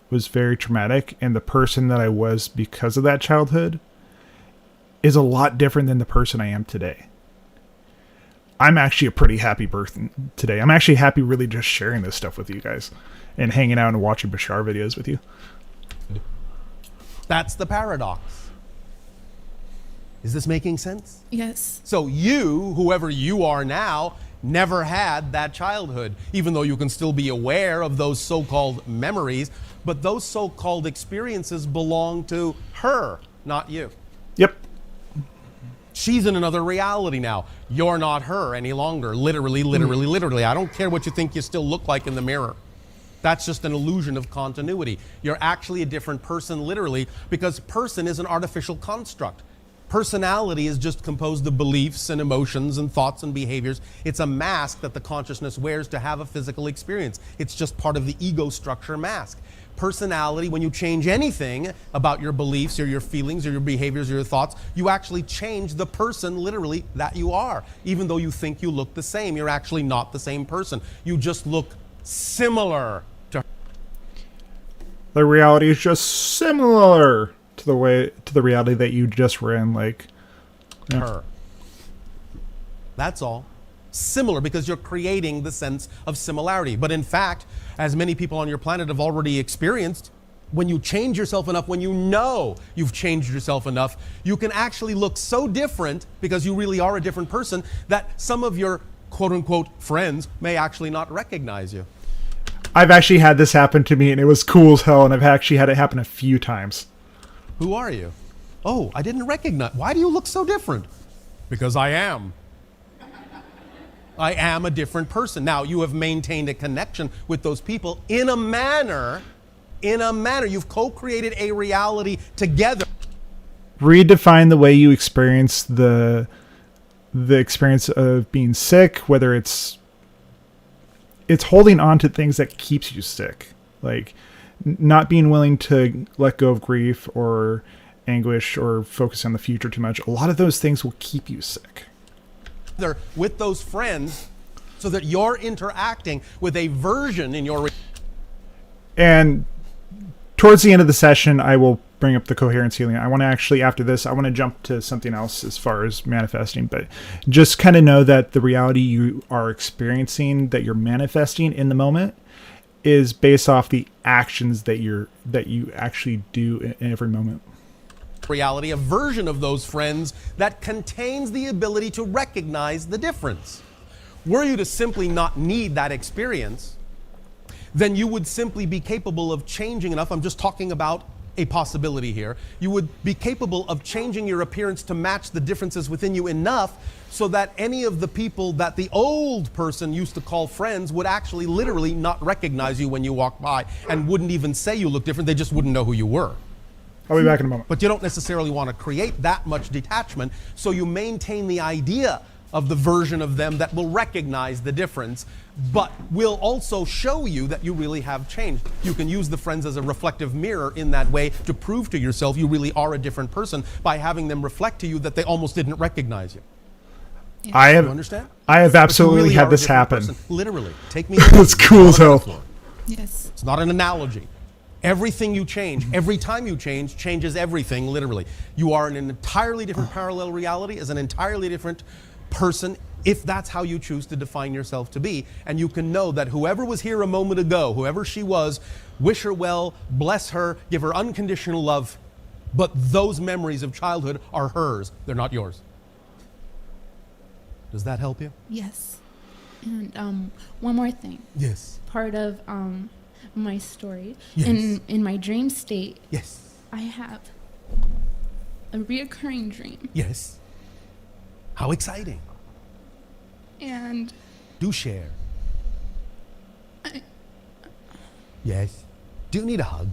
was very traumatic, and the person that I was because of that childhood is a lot different than the person I am today. I'm actually a pretty happy person today. I'm actually happy really just sharing this stuff with you guys and hanging out and watching Bashar videos with you. That's the paradox. Is this making sense? Yes. So you, whoever you are now, never had that childhood, even though you can still be aware of those so-called memories, but those so-called experiences belong to her, not you. Yep. She's in another reality now. You're not her any longer. Literally, literally, literally. I don't care what you think you still look like in the mirror. That's just an illusion of continuity. You're actually a different person, literally, because person is an artificial construct. Personality is just composed of beliefs and emotions and thoughts and behaviors. It's a mask that the consciousness wears to have a physical experience. It's just part of the ego structure mask. Personality, when you change anything about your beliefs or your feelings or your behaviors or your thoughts, you actually change the person, literally, that you are. Even though you think you look the same, you're actually not the same person. You just look similar to her. The reality is just similar to the reality that you just were in, like Her. That's all. Similar, because you're creating the sense of similarity. But in fact, as many people on your planet have already experienced, when you change yourself enough, when you know you've changed yourself enough, you can actually look so different, because you really are a different person, that some of your quote-unquote friends may actually not recognize you. I've actually had this happen to me, and it was cool as hell, and I've actually had it happen a few times. Who are you? Oh, I didn't recognize. Why do you look so different? Because I am. I am a different person. Now, you have maintained a connection with those people in a manner. You've co-created a reality together. Redefine the way you experience the experience of being sick, whether it's holding on to things that keeps you sick, like not being willing to let go of grief or anguish or focus on the future too much. A lot of those things will keep you sick. With those friends, so that you're interacting with a version in your... And towards the end of the session, I will bring up the coherence healing. I want to actually, after this, I want to jump to something else as far as manifesting, but just kind of know that the reality you are experiencing, that you're manifesting in the moment, is based off the actions that you actually do in every moment. reality, a version of those friends that contains the ability to recognize the difference. Were you to simply not need that experience, then you would simply be capable of changing enough. I'm just talking about a possibility here. You would be capable of changing your appearance to match the differences within you enough so that any of the people that the old person used to call friends would actually literally not recognize you when you walk by and wouldn't even say you look different. They just wouldn't know who you were. I'll be back in a moment. But you don't necessarily want to create that much detachment, so you maintain the idea of the version of them that will recognize the difference, but will also show you that you really have changed. You can use the friends as a reflective mirror in that way to prove to yourself you really are a different person by having them reflect to you that they almost didn't recognize you. I You have understand? I have But you absolutely really had are a this different happen. person. Literally. Take me. It's cool as hell. Yes. It's not an analogy. Everything you change, every time you change, changes everything, literally. You are in an entirely different parallel reality as an entirely different person, if that's how you choose to define yourself to be. And you can know that whoever was here a moment ago, whoever she was, wish her well, bless her, give her unconditional love. But those memories of childhood are hers. They're not yours. Does that help you? Yes. And one more thing. Yes. Part of my story. Yes. In my dream state, Yes. I have a reoccurring dream, Yes. How exciting. and Do share. Yes. Do you need a hug?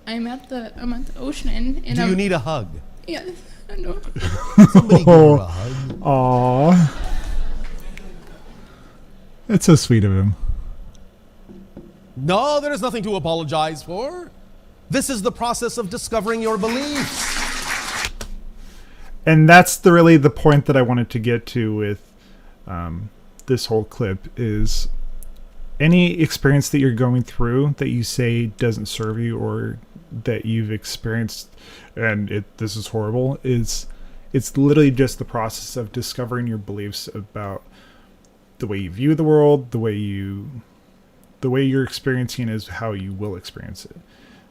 I'm at the ocean, and Do I'm, you need a hug? yes, I know. Somebody give her a hug. Aw. That's so sweet of him. No, there is nothing to apologize for. This is the process of discovering your beliefs. And that's really the point that I wanted to get to with this whole clip is any experience that you're going through that you say doesn't serve you or that you've experienced and this is horrible it's literally just the process of discovering your beliefs about the way you view the world, the way you're experiencing is how you will experience it.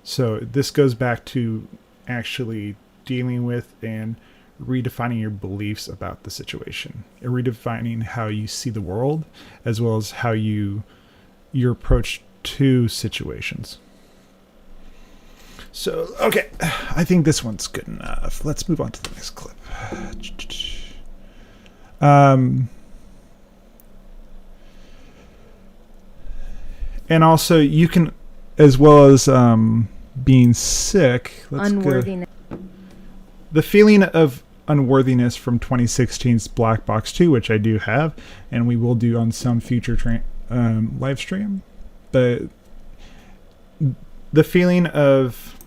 So this goes back to actually dealing with and redefining your beliefs about the situation, and redefining how you see the world, as well as how your approach to situations. So, okay, I think this one's good enough. Let's move on to the next clip. And also, you can, as well as being sick, Unworthiness. the feeling of unworthiness from 2016's Black Box 2, which I do have, and we will do on some future live stream. But the feeling of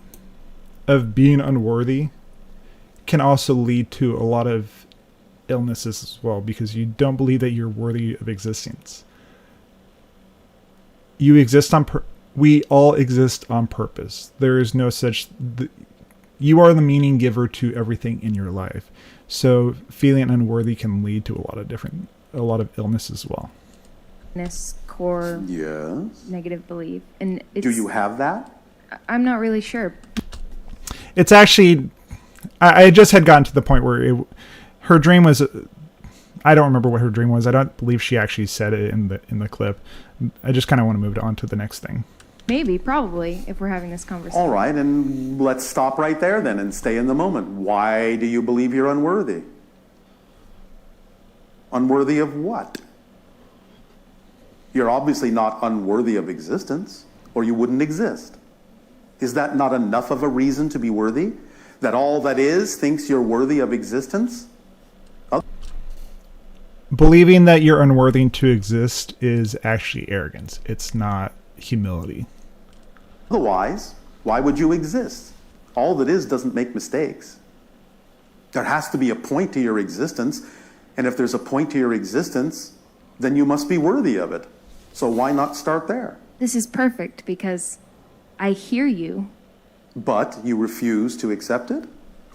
being unworthy can also lead to a lot of illnesses as well, because you don't believe that you're worthy of existence. You exist we all exist on purpose. There is no such you are the meaning giver to everything in your life. So feeling unworthy can lead to a lot of illness as well. Core Yes. negative belief. And Do you have that? I'm not really sure. It's actually, I just had gotten to the point where her dream was, I don't remember what her dream was. I don't believe she actually said it in the clip. I just kind of want to move on to the next thing. Maybe, probably, if we're having this conversation. All right, and let's stop right there then and stay in the moment. Why do you believe you're unworthy? Unworthy of what? You're obviously not unworthy of existence, or you wouldn't exist. Is that not enough of a reason to be worthy? That all that is thinks you're worthy of existence? Believing that you're unworthy to exist is actually arrogance. It's not humility. Otherwise, why would you exist? All that is doesn't make mistakes. There has to be a point to your existence, and if there's a point to your existence, then you must be worthy of it. So why not start there? This is perfect because I hear you. But you refuse to accept it?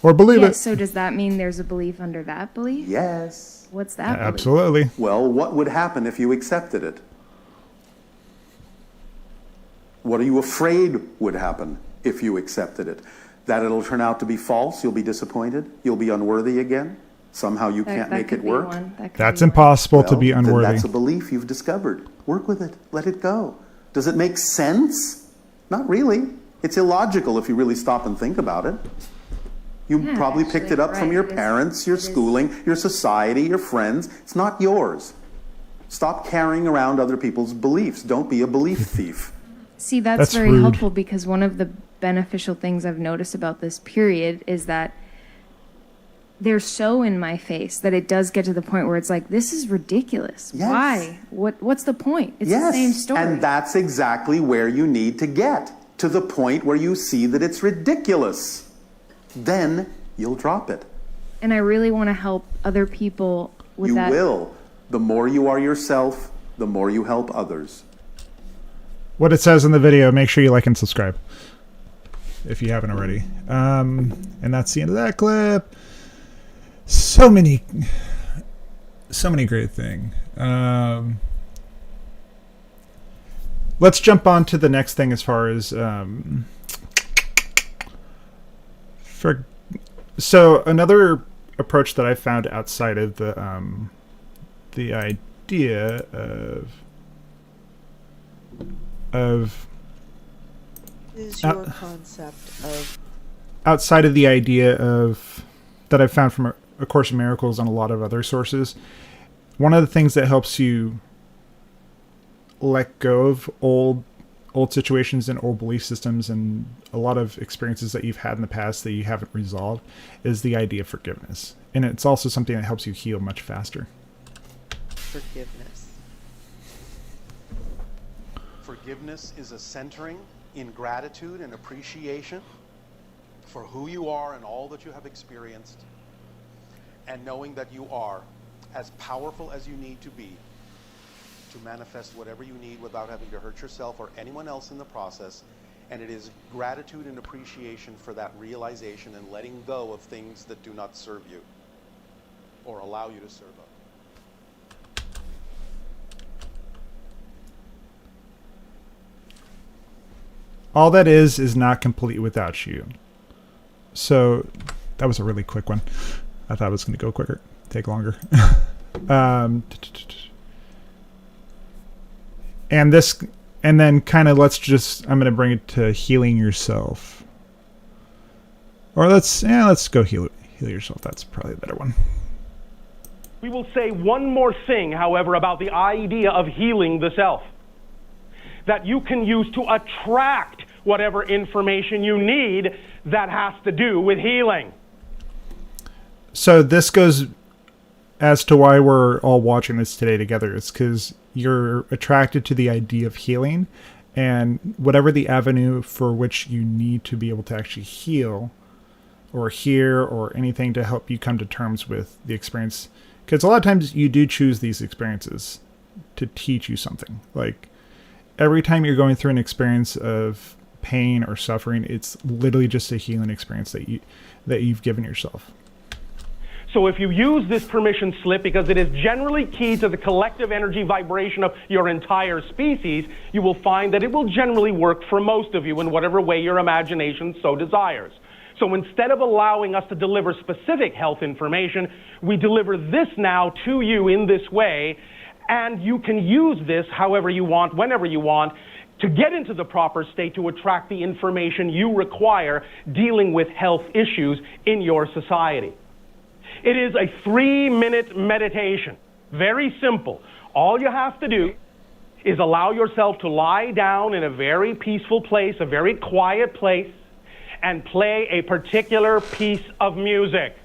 Or believe Yes, it. so does that mean there's a belief under that belief? Yes. What's that belief? Absolutely. Well, what would happen if you accepted it? What are you afraid would happen if you accepted it? That it'll turn out to be false, you'll be disappointed, you'll be unworthy again, somehow you can't make could it be work? one. That could That's be one. impossible to Well, be then unworthy. that's a belief you've discovered. Work with it. Let it go. Does it make sense? Not really. It's illogical if you really stop and think about it. You Yeah, probably actually, picked it up from your right. It is- parents, your it is- schooling, your society, your friends. It's not yours. Stop carrying around other people's beliefs. Don't be a belief thief. See, that's That's very rude. helpful because one of the beneficial things I've noticed about this period is that they're so in my face that it does get to the point where it's like, this is ridiculous. Yes. Why? What's the point? It's Yes, the same story. and that's exactly where you need to get, to the point where you see that it's ridiculous. Then you'll drop it. And I really want to help other people with You that. will. The more you are yourself, the more you help others. What it says in the video, make sure you like and subscribe if you haven't already. And that's the end of that clip. So many great things. Let's jump on to the next thing as far as so another approach that I found outside of the idea of of Is your concept of outside of the idea of that I've found from A Course in Miracles and a lot of other sources. One of the things that helps you let go of old situations and old belief systems and a lot of experiences that you've had in the past that you haven't resolved is the idea of forgiveness. And it's also something that helps you heal much faster. forgiveness? Forgiveness is a centering in gratitude and appreciation for who you are and all that you have experienced, and knowing that you are as powerful as you need to be to manifest whatever you need without having to hurt yourself or anyone else in the process. And it is gratitude and appreciation for that realization and letting go of things that do not serve you or allow you to serve others. All that is not complete without you. So that was a really quick one. I thought it was going to go quicker, take longer. And this, and then kind of I'm going to bring it to healing yourself. Or let's go heal yourself. That's probably a better one. We will say one more thing, however, about the idea of healing the self. That you can use to attract whatever information you need that has to do with healing. So this goes as to why we're all watching this today together. It's because you're attracted to the idea of healing, and whatever the avenue for which you need to be able to actually heal or hear or anything to help you come to terms with the experience. Because a lot of times you do choose these experiences to teach you something. Like every time you're going through an experience of pain or suffering, it's literally just a healing experience that you've given yourself. So if you use this permission slip, because it is generally key to the collective energy vibration of your entire species, you will find that it will generally work for most of you in whatever way your imagination so desires. So instead of allowing us to deliver specific health information, we deliver this now to you in this way, and you can use this however you want, whenever you want, to get into the proper state to attract the information you require dealing with health issues in your society. It is a 3-minute meditation. Very simple. All you have to do is allow yourself to lie down in a very peaceful place, a very quiet place, and play a particular piece of music.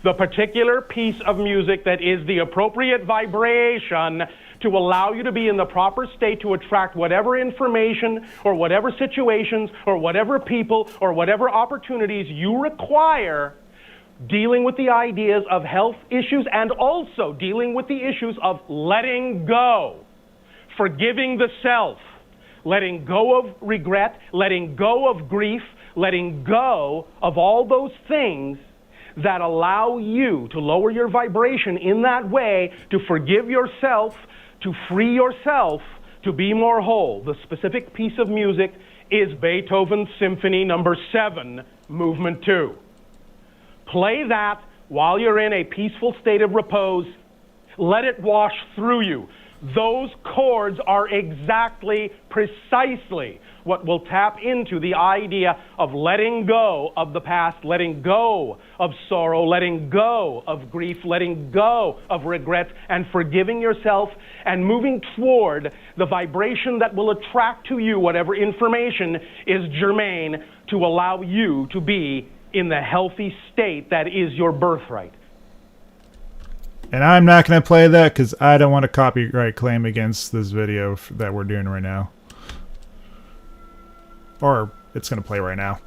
The particular piece of music that is the appropriate vibration to allow you to be in the proper state to attract whatever information or whatever situations or whatever people or whatever opportunities you require, dealing with the ideas of health issues and also dealing with the issues of letting go, forgiving the self, letting go of regret, letting go of grief, letting go of all those things that allow you to lower your vibration in that way, to forgive yourself, to free yourself, to be more whole. The specific piece of music is Beethoven's Symphony No. 7, Movement 2. Play that while you're in a peaceful state of repose. Let it wash through you. Those chords are exactly, precisely what will tap into the idea of letting go of the past, letting go of sorrow, letting go of grief, letting go of regrets, and forgiving yourself and moving toward the vibration that will attract to you whatever information is germane to allow you to be in the healthy state that is your birthright. And I'm not going to play that because I don't want a copyright claim against this video that we're doing right now. Or it's going to play right now.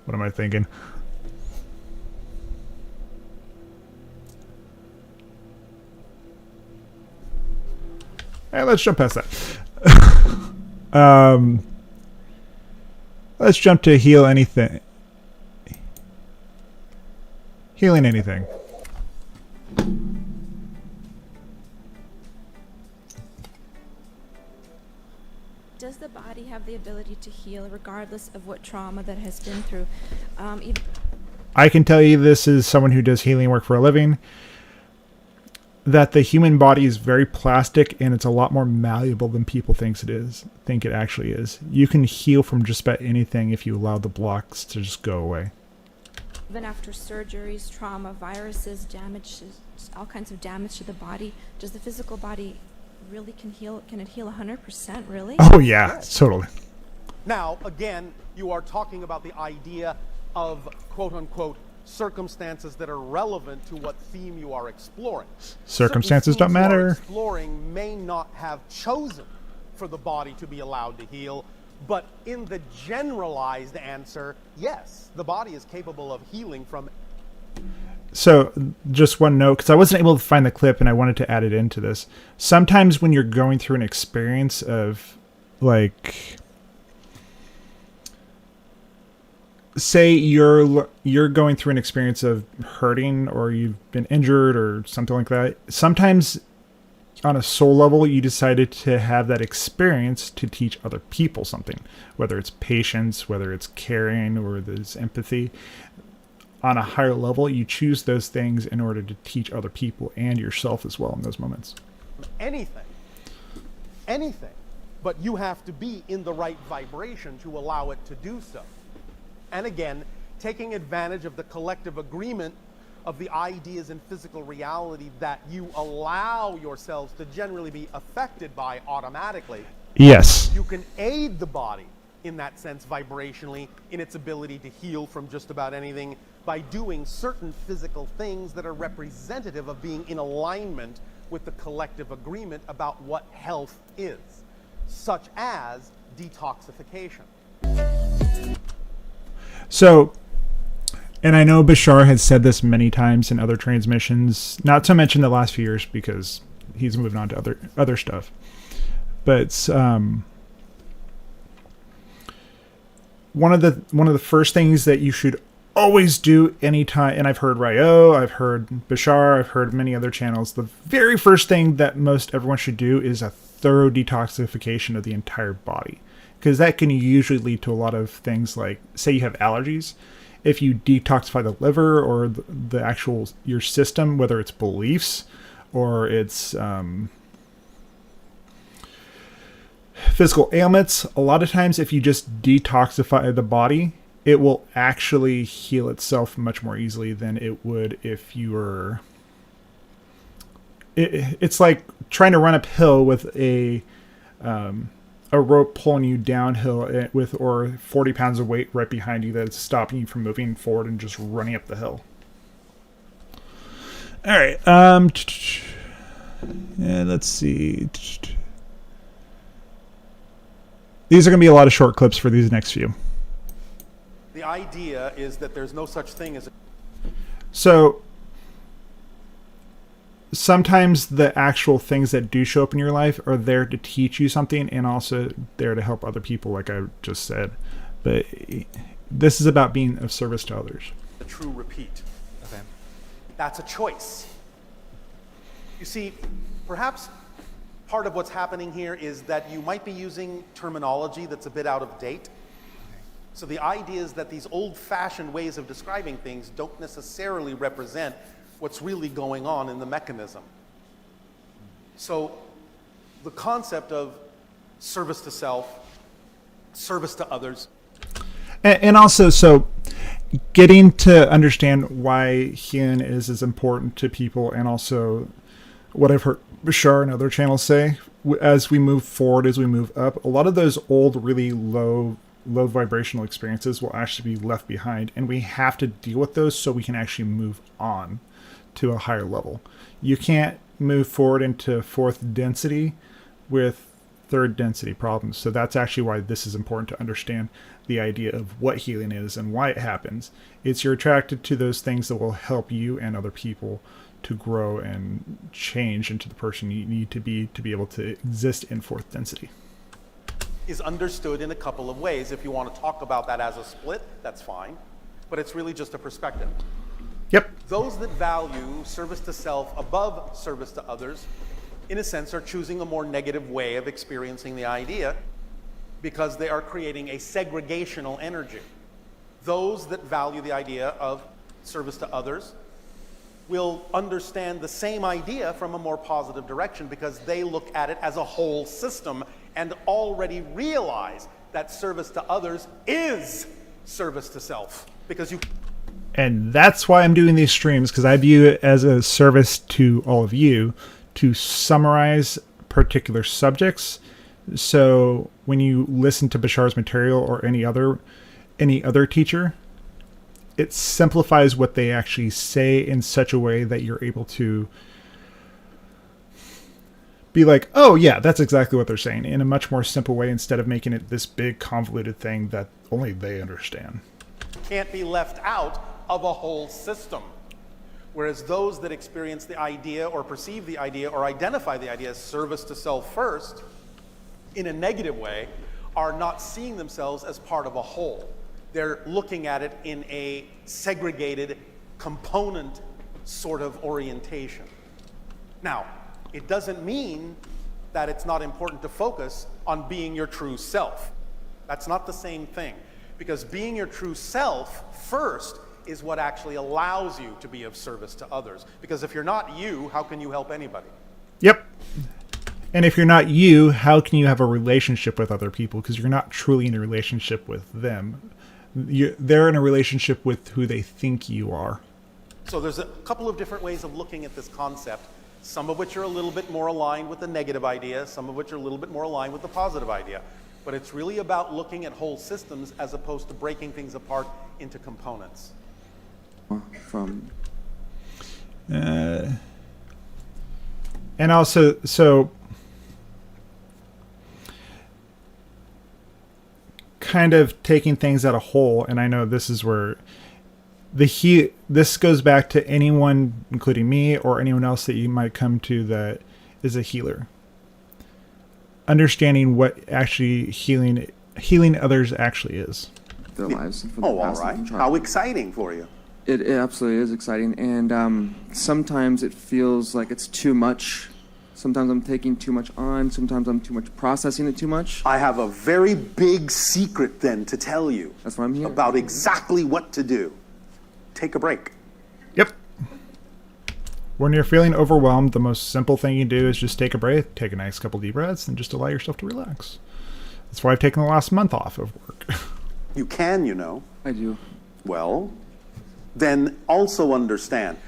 What am I thinking? Hey, let's jump past that. Let's jump to heal anything. Healing anything. Does the body have the ability to heal regardless of what trauma that has been through? I can tell you this is someone who does healing work for a living. that the human body is very plastic and it's a lot more malleable than people think it actually is. You can heal from just about anything if you allow the blocks to just go away. Even after surgeries, trauma, viruses, damage, all kinds of damage to the body, does the physical body really can it heal 100%, really? Oh yeah, totally. Now, again, you are talking about the idea of quote-unquote circumstances that are relevant to what theme you are exploring. Circumstances don't Certain themes you are matter. exploring may not have chosen for the body to be allowed to heal, but in the generalized answer, yes, the body is capable of healing from. So just one note, because I wasn't able to find the clip and I wanted to add it into this. Sometimes when you're going through an experience of, like, say you're going through an experience of hurting or you've been injured or something like that, sometimes on a soul level you decided to have that experience to teach other people something, whether it's patience, whether it's caring, or there's empathy. On a higher level, you choose those things in order to teach other people and yourself as well in those moments. Anything, but you have to be in the right vibration to allow it to do so. And again, taking advantage of the collective agreement of the ideas in physical reality that you allow yourselves to generally be affected by automatically. Yes. You can aid the body in that sense vibrationally in its ability to heal from just about anything by doing certain physical things that are representative of being in alignment with the collective agreement about what health is, such as detoxification. So, and I know Bashar has said this many times in other transmissions, not to mention the last few years because he's moving on to other stuff. But one of the first things that you should always do anytime, and I've heard Ryo, I've heard Bashar, I've heard many other channels, the very first thing that most everyone should do is a thorough detoxification of the entire body. Because that can usually lead to a lot of things like, say you have allergies. If you detoxify the liver or the actual, your system, whether it's beliefs or it's physical ailments, a lot of times if you just detoxify the body, it will actually heal itself much more easily than it would if you were... It's like trying to run uphill with a rope pulling you downhill with, or 40 pounds of weight right behind you that's stopping you from moving forward and just running up the hill. All right. Yeah, let's see. These are going to be a lot of short clips for these next few. The idea is that there's no such thing as... So sometimes the actual things that do show up in your life are there to teach you something and also there to help other people, like I just said. But this is about being of service to others. The true repeat. Okay. That's a choice. You see, perhaps part of what's happening here is that you might be using terminology that's a bit out of date. So the idea is that these old-fashioned ways of describing things don't necessarily represent what's really going on in the mechanism. So the concept of service to self, service to others. And also, so getting to understand why healing is as important to people, and also what I've heard Bashar and other channels say, as we move forward, as we move up, a lot of those old, really low vibrational experiences will actually be left behind, and we have to deal with those so we can actually move on to a higher level. You can't move forward into fourth density with third density problems. So that's actually why this is important to understand the idea of what healing is and why it happens. It's you're attracted to those things that will help you and other people to grow and change into the person you need to be able to exist in fourth density. Is understood in a couple of ways. If you want to talk about that as a split, that's fine. But it's really just a perspective. Yep. Those that value service to self above service to others, in a sense, are choosing a more negative way of experiencing the idea because they are creating a segregational energy. Those that value the idea of service to others will understand the same idea from a more positive direction because they look at it as a whole system and already realize that service to others is service to self. Because you... And that's why I'm doing these streams, because I view it as a service to all of you to summarize particular subjects. So when you listen to Bashar's material or any other teacher, it simplifies what they actually say in such a way that you're able to be like, oh yeah, that's exactly what they're saying, in a much more simple way, instead of making it this big convoluted thing that only they understand. Can't be left out of a whole system. Whereas those that experience the idea or perceive the idea or identify the idea as service to self first, in a negative way, are not seeing themselves as part of a whole. They're looking at it in a segregated component sort of orientation. Now, it doesn't mean that it's not important to focus on being your true self. That's not the same thing. Because being your true self first is what actually allows you to be of service to others. Because if you're not you, how can you help anybody? Yep. And if you're not you, how can you have a relationship with other people? Because you're not truly in a relationship with them. They're in a relationship with who they think you are. So there's a couple of different ways of looking at this concept, some of which are a little bit more aligned with the negative idea, some of which are a little bit more aligned with the positive idea. But it's really about looking at whole systems as opposed to breaking things apart into components. And also, so kind of taking things at a whole, and I know this is where this goes back to anyone, including me or anyone else that you might come to that is a healer. Understanding what actually healing others actually is. Their lives. For Oh, all right. How exciting for you. It absolutely is exciting, and sometimes it feels like it's too much. Sometimes I'm taking too much on. Sometimes I'm too much processing it too much. I have a very big secret then to tell you. That's why I'm here. About exactly what to do. Take a break. Yep. When you're feeling overwhelmed, the most simple thing you do is just take a breath, take a nice couple deep breaths, and just allow yourself to relax. That's why I've taken the last month off of work. You can, you know. I do. Well, then also understand.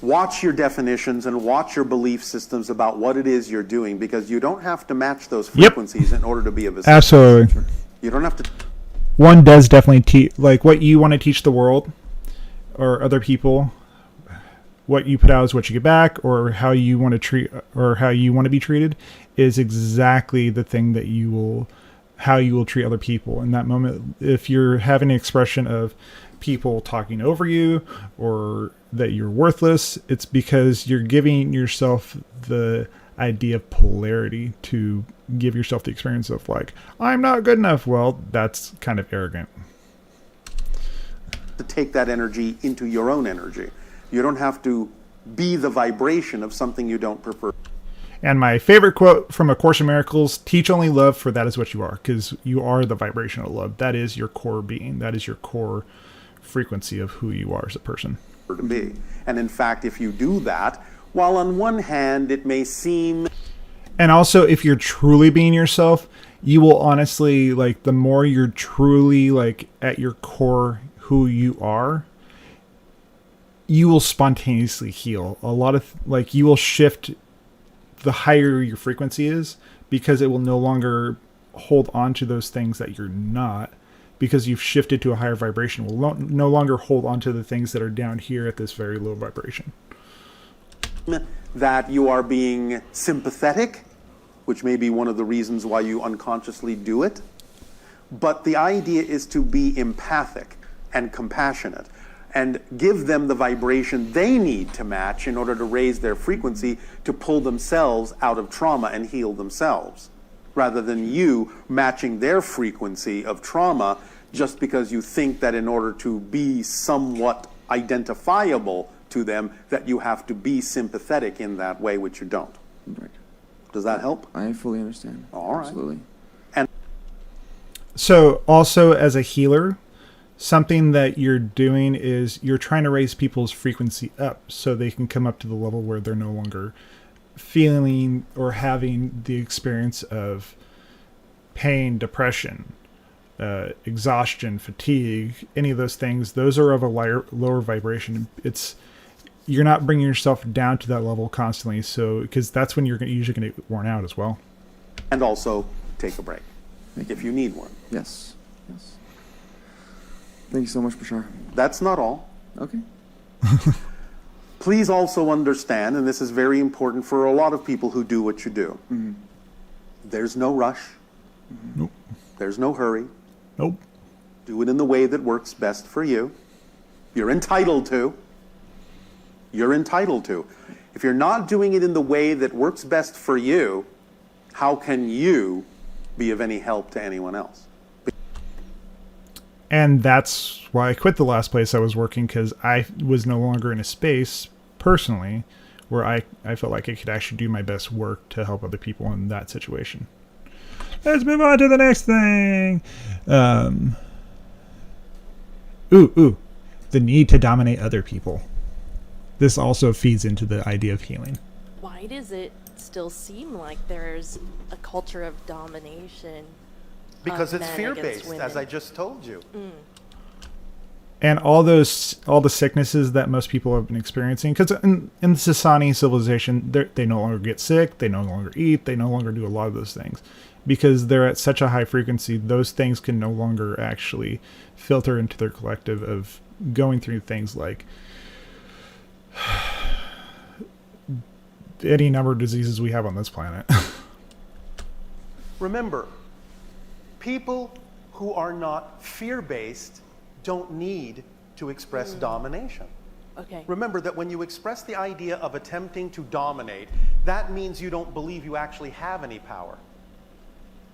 Watch your definitions and watch your belief systems about what it is you're doing, because you don't have to match those frequencies in order to be of assistance. Absolutely. You don't have to. One does definitely teach, like what you want to teach the world or other people. What you put out is what you get back, or how you want to treat, or how you want to be treated, is exactly the thing that how you will treat other people in that moment. If you're having an expression of people talking over you or that you're worthless, it's because you're giving yourself the idea of polarity to give yourself the experience of like, I'm not good enough. Well, that's kind of arrogant. To take that energy into your own energy. You don't have to be the vibration of something you don't prefer. And my favorite quote from A Course in Miracles, teach only love, for that is what you are, because you are the vibration of love. That is your core being. That is your core frequency of who you are as a person. To be. And in fact, if you do that, while on one hand it may seem... And also, if you're truly being yourself, you will honestly, like, the more you're truly, like, at your core who you are, you will spontaneously heal. A lot of, like, you will shift the higher your frequency is, because it will no longer hold on to those things that you're not, because you've shifted to a higher vibration. Will no longer hold on to the things that are down here at this very low vibration. That you are being sympathetic, which may be one of the reasons why you unconsciously do it. But the idea is to be empathic and compassionate and give them the vibration they need to match in order to raise their frequency to pull themselves out of trauma and heal themselves, rather than you matching their frequency of trauma just because you think that in order to be somewhat identifiable to them that you have to be sympathetic in that way, which you don't. Right. Does that help? I fully understand. All right. Absolutely. So also as a healer, something that you're doing is you're trying to raise people's frequency up so they can come up to the level where they're no longer feeling or having the experience of pain, depression, exhaustion, fatigue, any of those things. Those are of a lower vibration. You're not bringing yourself down to that level constantly, so because that's when you're usually going to get worn out as well. And also take a break if you need one. Yes. Yes. Thank you so much, Bashar. That's not all. Okay. Please also understand, and this is very important for a lot of people who do what you do. Mm-hmm. There's no rush. Mm-hmm. Nope. There's no hurry. Nope. Do it in the way that works best for you. You're entitled to. You're entitled to. If you're not doing it in the way that works best for you, how can you be of any help to anyone else? And that's why I quit the last place I was working, because I was no longer in a space, personally, where I felt like I could actually do my best work to help other people in that situation. Let's move on to the next thing. The need to dominate other people. This also feeds into the idea of healing. Why does it still seem like there's a culture of domination? Because of it's men fear-based, against as I women? just told you. And all the sicknesses that most people have been experiencing, because in the Sasani civilization, they no longer get sick, they no longer eat, they no longer do a lot of those things. Because they're at such a high frequency, those things can no longer actually filter into their collective of going through things like any number of diseases we have on this planet. Remember, people who are not fear-based don't need to express domination. Okay. Remember that when you express the idea of attempting to dominate, that means you don't believe you actually have any power.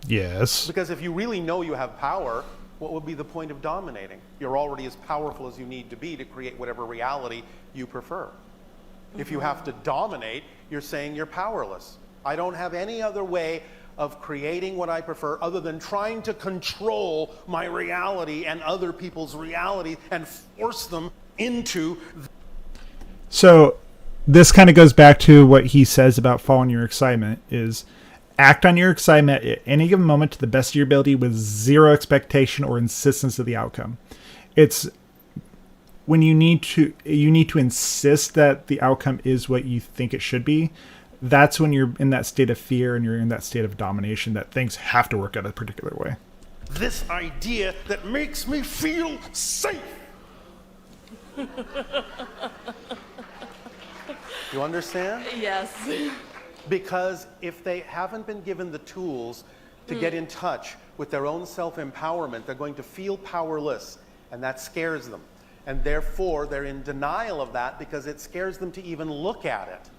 Yes. Because if you really know you have power, what would be the point of dominating? You're already as powerful as you need to be to create whatever reality you prefer. If you have to dominate, you're saying you're powerless. I don't have any other way of creating what I prefer other than trying to control my reality and other people's reality and force them into. So this kind of goes back to what he says about following your excitement is act on your excitement at any given moment to the best of your ability with zero expectation or insistence of the outcome. It's when you need to insist that the outcome is what you think it should be. That's when you're in that state of fear and you're in that state of domination that things have to work out a particular way. This idea that makes me feel safe. You understand? Yes. Because if they haven't been given the tools to get in touch with their own self-empowerment, they're going to feel powerless, and that scares them. And therefore, they're in denial of that because it scares them to even look at it.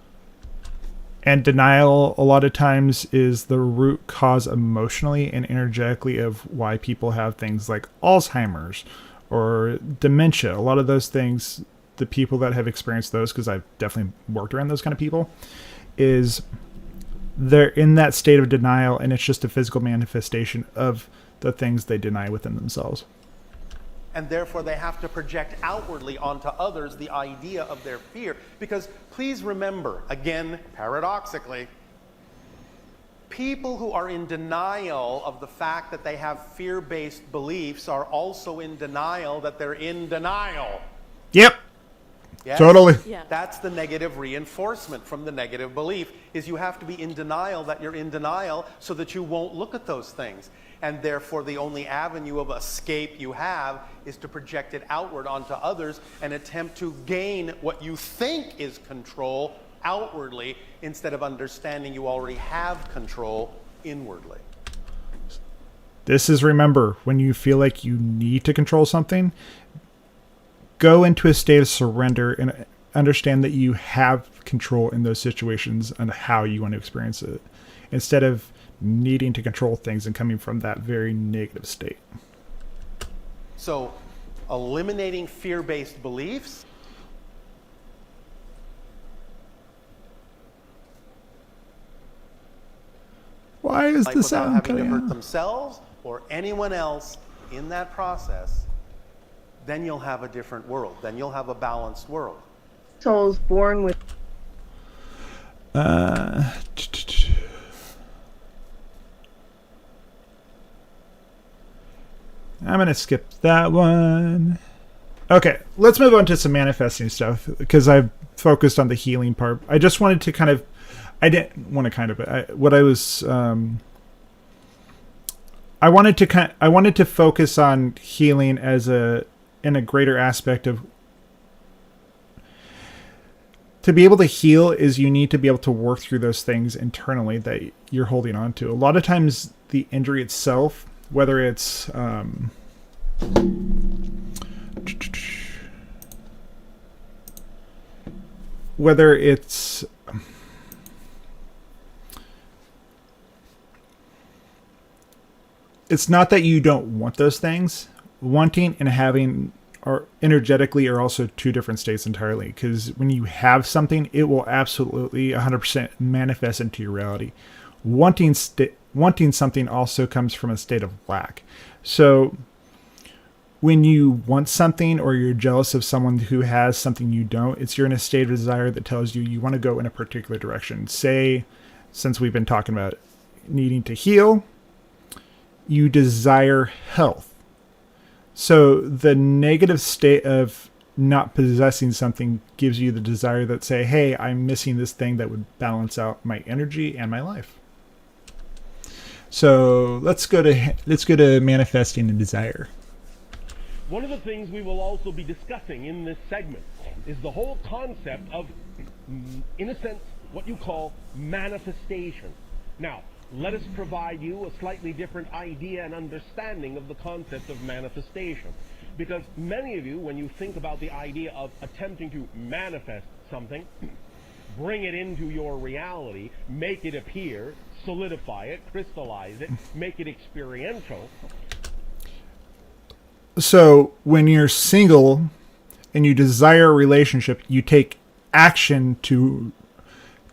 And denial, a lot of times, is the root cause emotionally and energetically of why people have things like Alzheimer's or dementia. A lot of those things, the people that have experienced those, because I've definitely worked around those kind of people, is they're in that state of denial, and it's just a physical manifestation of the things they deny within themselves. And therefore they have to project outwardly onto others the idea of their fear. Because please remember, again, paradoxically, people who are in denial of the fact that they have fear-based beliefs are also in denial that they're in denial. Yep. Yes? Totally. Yeah. That's the negative reinforcement from the negative belief, is you have to be in denial that you're in denial so that you won't look at those things. And therefore the only avenue of escape you have is to project it outward onto others and attempt to gain what you think is control outwardly instead of understanding you already have control inwardly. This is, remember, when you feel like you need to control something, go into a state of surrender and understand that you have control in those situations and how you want to experience it, instead of needing to control things and coming from that very negative state. So, eliminating fear-based beliefs Why is the without sound having to cutting hurt out? themselves or anyone else in that process then you'll have a different world. Then you'll have a balanced world. Souls born with I'm going to skip that one. Okay, let's move on to some manifesting stuff because I've focused on the healing part. I just wanted to kind of, I didn't want to kind of, I wanted to focus on healing as in a greater aspect of, to be able to heal is you need to be able to work through those things internally that you're holding on to. A lot of times the injury itself, whether it's it's not that you don't want those things. Wanting and having are energetically are also two different states entirely, because when you have something, it will absolutely 100% manifest into your reality. Wanting something also comes from a state of lack. So when you want something or you're jealous of someone who has something you don't, you're in a state of desire that tells you want to go in a particular direction. Say, since we've been talking about needing to heal, you desire health. So the negative state of not possessing something gives you the desire that say, hey, I'm missing this thing that would balance out my energy and my life. So let's go to manifesting a desire. One of the things we will also be discussing in this segment is the whole concept of, in a sense, what you call manifestation. Now, let us provide you a slightly different idea and understanding of the concept of manifestation. Because many of you, when you think about the idea of attempting to manifest something, bring it into your reality, make it appear, solidify it, crystallize it, make it experiential. So when you're single and you desire a relationship, you take action to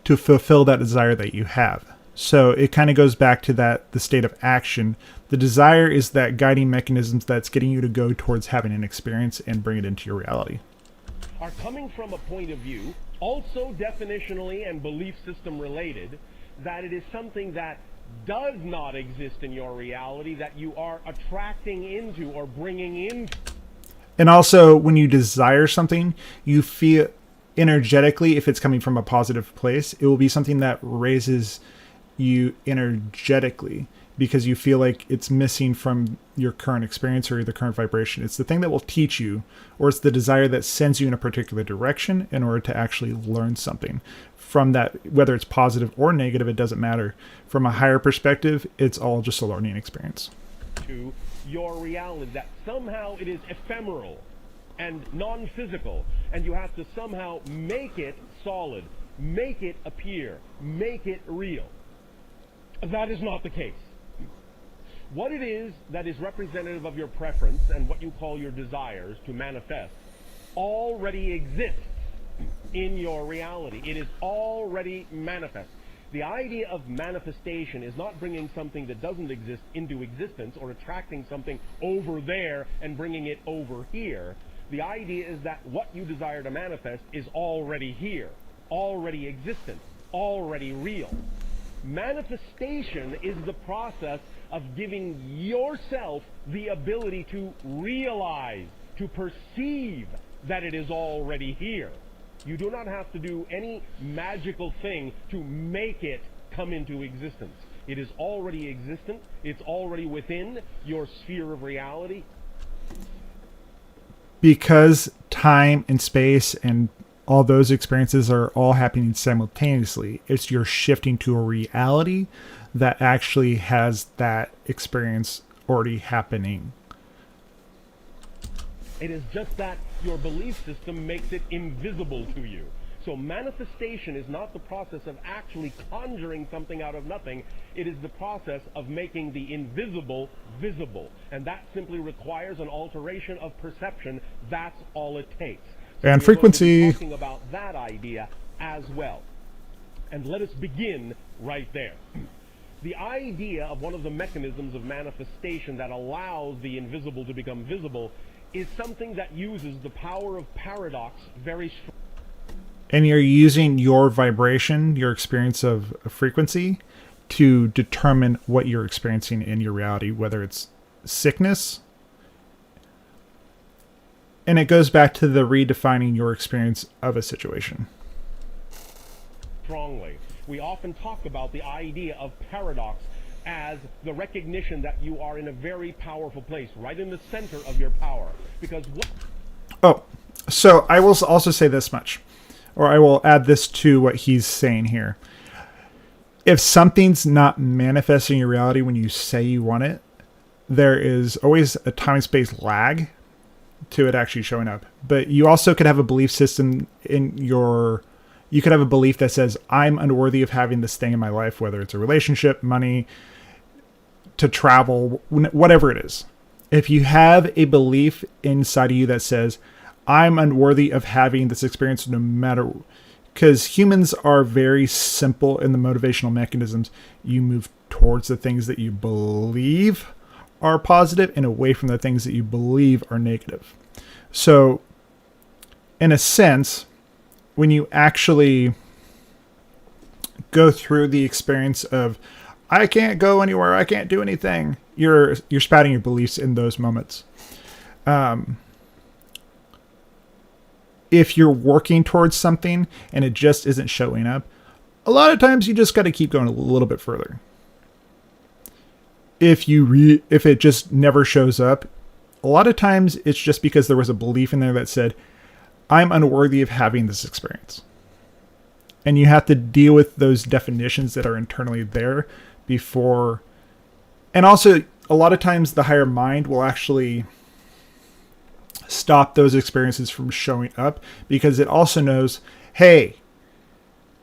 fulfill that desire that you have. So it kind of goes back to the state of action. The desire is that guiding mechanism that's getting you to go towards having an experience and bring it into your reality. Are coming from a point of view, also definitionally and belief system related, that it is something that does not exist in your reality that you are attracting into or bringing into. And also, when you desire something, you feel energetically, if it's coming from a positive place, it will be something that raises you energetically because you feel like it's missing from your current experience or the current vibration. It's the thing that will teach you, or it's the desire that sends you in a particular direction in order to actually learn something from that, whether it's positive or negative, it doesn't matter. From a higher perspective, it's all just a learning experience. To your reality, that somehow it is ephemeral and non-physical, and you have to somehow make it solid, make it appear, make it real. That is not the case. What it is that is representative of your preference and what you call your desires to manifest already exists in your reality. It is already manifest. The idea of manifestation is not bringing something that doesn't exist into existence or attracting something over there and bringing it over here. The idea is that what you desire to manifest is already here, already existent, already real. Manifestation is the process of giving yourself the ability to realize, to perceive that it is already here. You do not have to do any magical thing to make it come into existence. It is already existent. It's already within your sphere of reality. Because time and space and all those experiences are all happening simultaneously, it's you're shifting to a reality that actually has that experience already happening. It is just that your belief system makes it invisible to you. So manifestation is not the process of actually conjuring something out of nothing. It is the process of making the invisible visible. And that simply requires an alteration of perception. That's all it takes. So And we're frequency. going to be talking about that idea as well. And let us begin right there. The idea of one of the mechanisms of manifestation that allows the invisible to become visible is something that uses the power of paradox very strongly. And you're using your vibration, your experience of a frequency, to determine what you're experiencing in your reality, whether it's sickness. And it goes back to the redefining your experience of a situation. Strongly. We often talk about the idea of paradox as the recognition that you are in a very powerful place, right in the center of your power. Because what... Oh, so I will also say this much, or I will add this to what he's saying here. If something's not manifesting your reality when you say you want it, there is always a time-space lag to it actually showing up. But you also could have a belief system in your... You could have a belief that says, I'm unworthy of having this thing in my life, whether it's a relationship, money, to travel, whatever it is. If you have a belief inside of you that says, I'm unworthy of having this experience no matter... Because humans are very simple in the motivational mechanisms. You move towards the things that you believe are positive and away from the things that you believe are negative. So, in a sense, when you actually go through the experience of, I can't go anywhere, I can't do anything, you're spouting your beliefs in those moments. If you're working towards something and it just isn't showing up, a lot of times you just got to keep going a little bit further. If it just never shows up, a lot of times it's just because there was a belief in there that said, I'm unworthy of having this experience. And you have to deal with those definitions that are internally there before. And also, a lot of times the higher mind will actually stop those experiences from showing up, because it also knows, hey,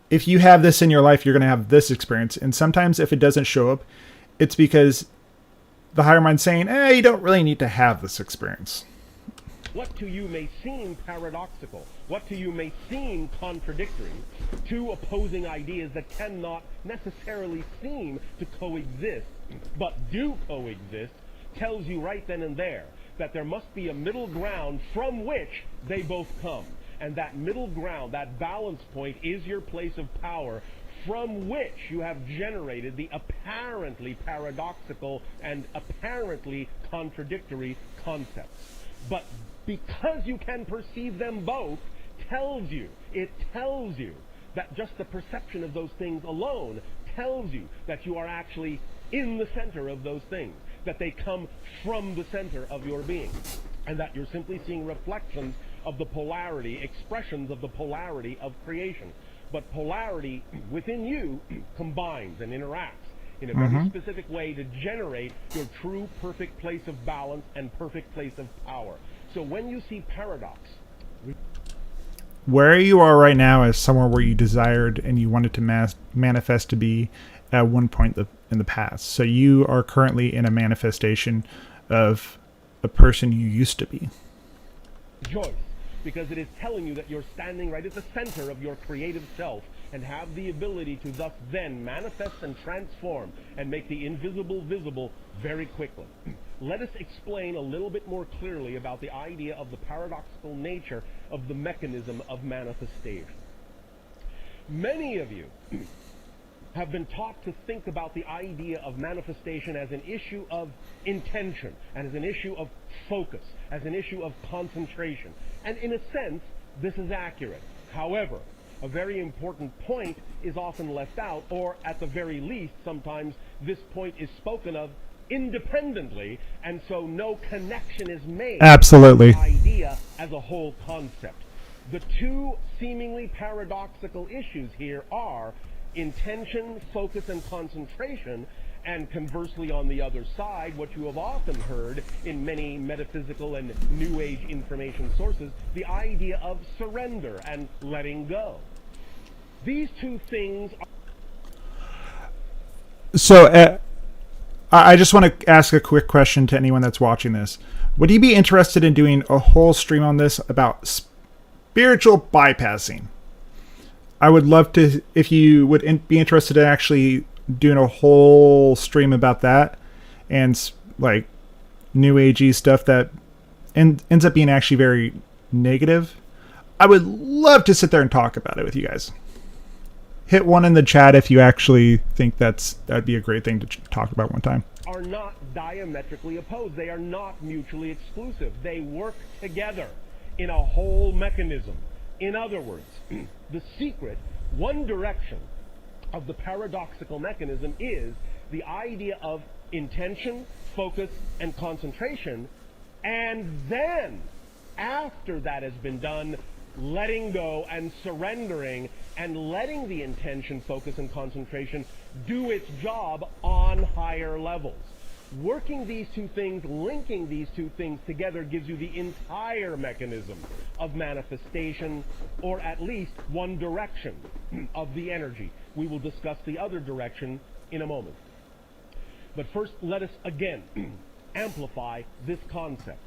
if you have this in your life, you're going to have this experience. And sometimes if it doesn't show up, it's because the higher mind's saying, you don't really need to have this experience. What to you may seem paradoxical, what to you may seem contradictory, two opposing ideas that cannot necessarily seem to coexist, but do coexist, tells you right then and there that there must be a middle ground from which they both come. And that middle ground, that balance point, is your place of power, from which you have generated the apparently paradoxical and apparently contradictory concepts. But because you can perceive them both, it tells you that just the perception of those things alone tells you that you are actually in the center of those things, that they come from the center of your being, and that you're simply seeing reflections of the polarity, expressions of the polarity of creation. But polarity within you combines and interacts in a very specific way to generate your true perfect place of balance and perfect place of power. So when you see paradox, where you are right now is somewhere where you desired and you wanted to manifest to be at one point in the past. So you are currently in a manifestation of a person you used to be. Rejoice, because it is telling you that you're standing right at the center of your creative self and have the ability to thus then manifest and transform and make the invisible visible very quickly. Let us explain a little bit more clearly about the idea of the paradoxical nature of the mechanism of manifestation. Many of you have been taught to think about the idea of manifestation as an issue of intention, and as an issue of focus, as an issue of concentration. And in a sense, this is accurate. However, a very important point is often left out, or at the very least, sometimes this point is spoken of independently, and so no connection is made. Absolutely. With the idea as a whole concept. The two seemingly paradoxical issues here are intention, focus, and concentration, and conversely on the other side, what you have often heard in many metaphysical and New Age information sources, the idea of surrender and letting go. These two things are... So, I just want to ask a quick question to anyone that's watching this. Would you be interested in doing a whole stream on this about spiritual bypassing? I would love to, if you would be interested in actually doing a whole stream about that and like new agey stuff that ends up being actually very negative, I would love to sit there and talk about it with you guys. Hit one in the chat if you actually think that'd be a great thing to talk about one time. Are not diametrically opposed. They are not mutually exclusive. They work together in a whole mechanism. In other words, the secret, one direction of the paradoxical mechanism is the idea of intention, focus, and concentration, and then, after that has been done, letting go and surrendering and letting the intention, focus, and concentration do its job on higher levels. Working these two things, linking these two things together gives you the entire mechanism of manifestation, or at least one direction of the energy. We will discuss the other direction in a moment. But first, let us again amplify this concept.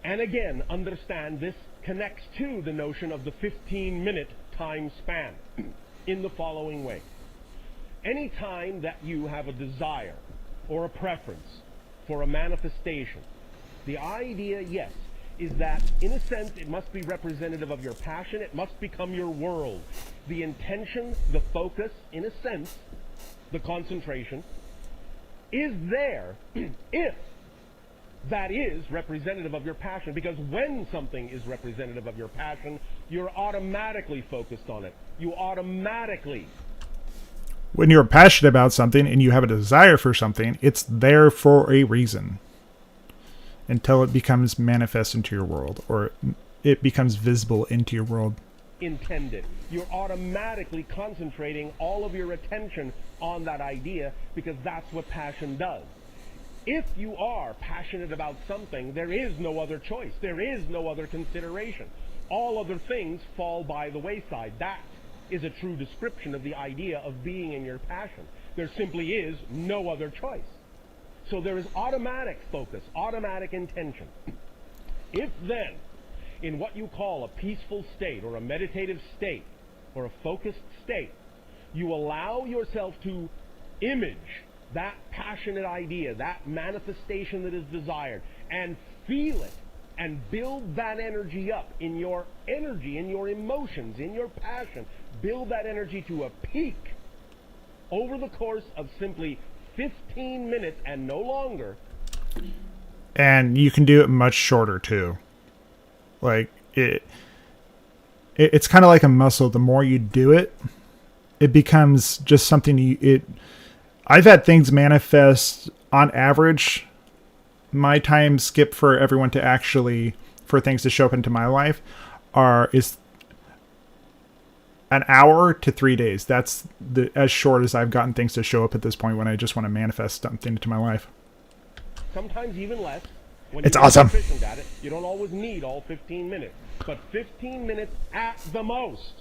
And again, understand this connects to the notion of the 15-minute time span in the following way. Any time that you have a desire or a preference for a manifestation, the idea, yes, is that in a sense it must be representative of your passion, it must become your world. The intention, the focus, in a sense, the concentration, is there if that is representative of your passion, because when something is representative of your passion, you're automatically focused on it. You automatically... When you're passionate about something and you have a desire for something, it's there for a reason until it becomes manifest into your world, or it becomes visible into your world. Intended. You're automatically concentrating all of your attention on that idea because that's what passion does. If you are passionate about something, there is no other choice. There is no other consideration. All other things fall by the wayside. That is a true description of the idea of being in your passion. There simply is no other choice. So there is automatic focus, automatic intention. If then, in what you call a peaceful state or a meditative state or a focused state, you allow yourself to image that passionate idea, that manifestation that is desired, and feel it and build that energy up in your energy, in your emotions, in your passion. Build that energy to a peak over the course of simply 15 minutes and no longer. And you can do it much shorter too. Like it's kind of like a muscle. The more you do it, it becomes just something I've had things manifest on average. My time skip for everyone to actually, for things to show up into my life is an hour to 3 days. That's as short as I've gotten things to show up at this point when I just want to manifest something into my life. Sometimes even less. When It's you're awesome. Efficient at it, you don't always need all 15 minutes. But 15 minutes at the most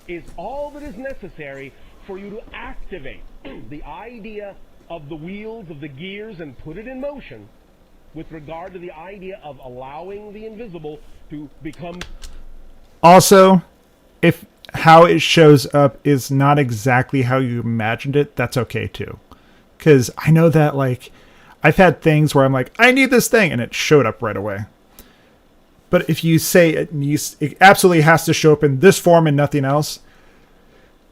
is all that is necessary for you to activate the idea of the wheels, of the gears, and put it in motion with regard to the idea of allowing the invisible to become... Also, if how it shows up is not exactly how you imagined it, that's okay too. Because I know that, like, I've had things where I'm like, I need this thing, and it showed up right away. But if you say it absolutely has to show up in this form and nothing else,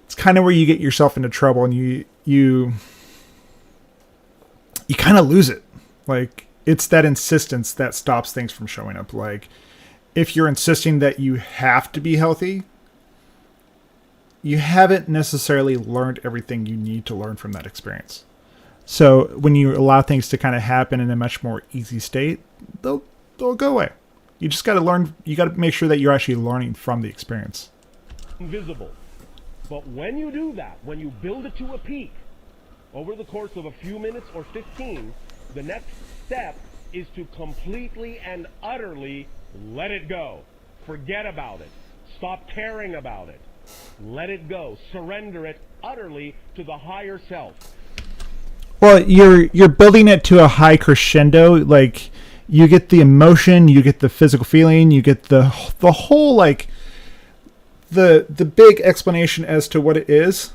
it's kind of where you get yourself into trouble, and you kind of lose it. Like, it's that insistence that stops things from showing up. Like, if you're insisting that you have to be healthy, you haven't necessarily learned everything you need to learn from that experience. So when you allow things to kind of happen in a much more easy state, they'll go away. You just got to learn. You got to make sure that you're actually learning from the experience. invisible. But when you do that, when you build it to a peak over the course of a few minutes or 15, the next step is to completely and utterly let it go. Forget about it. Stop caring about it. Let it go. Surrender it utterly to the higher self. Well, you're building it to a high crescendo. Like, you get the emotion, you get the physical feeling, you get the whole, like, the big explanation as to what it is.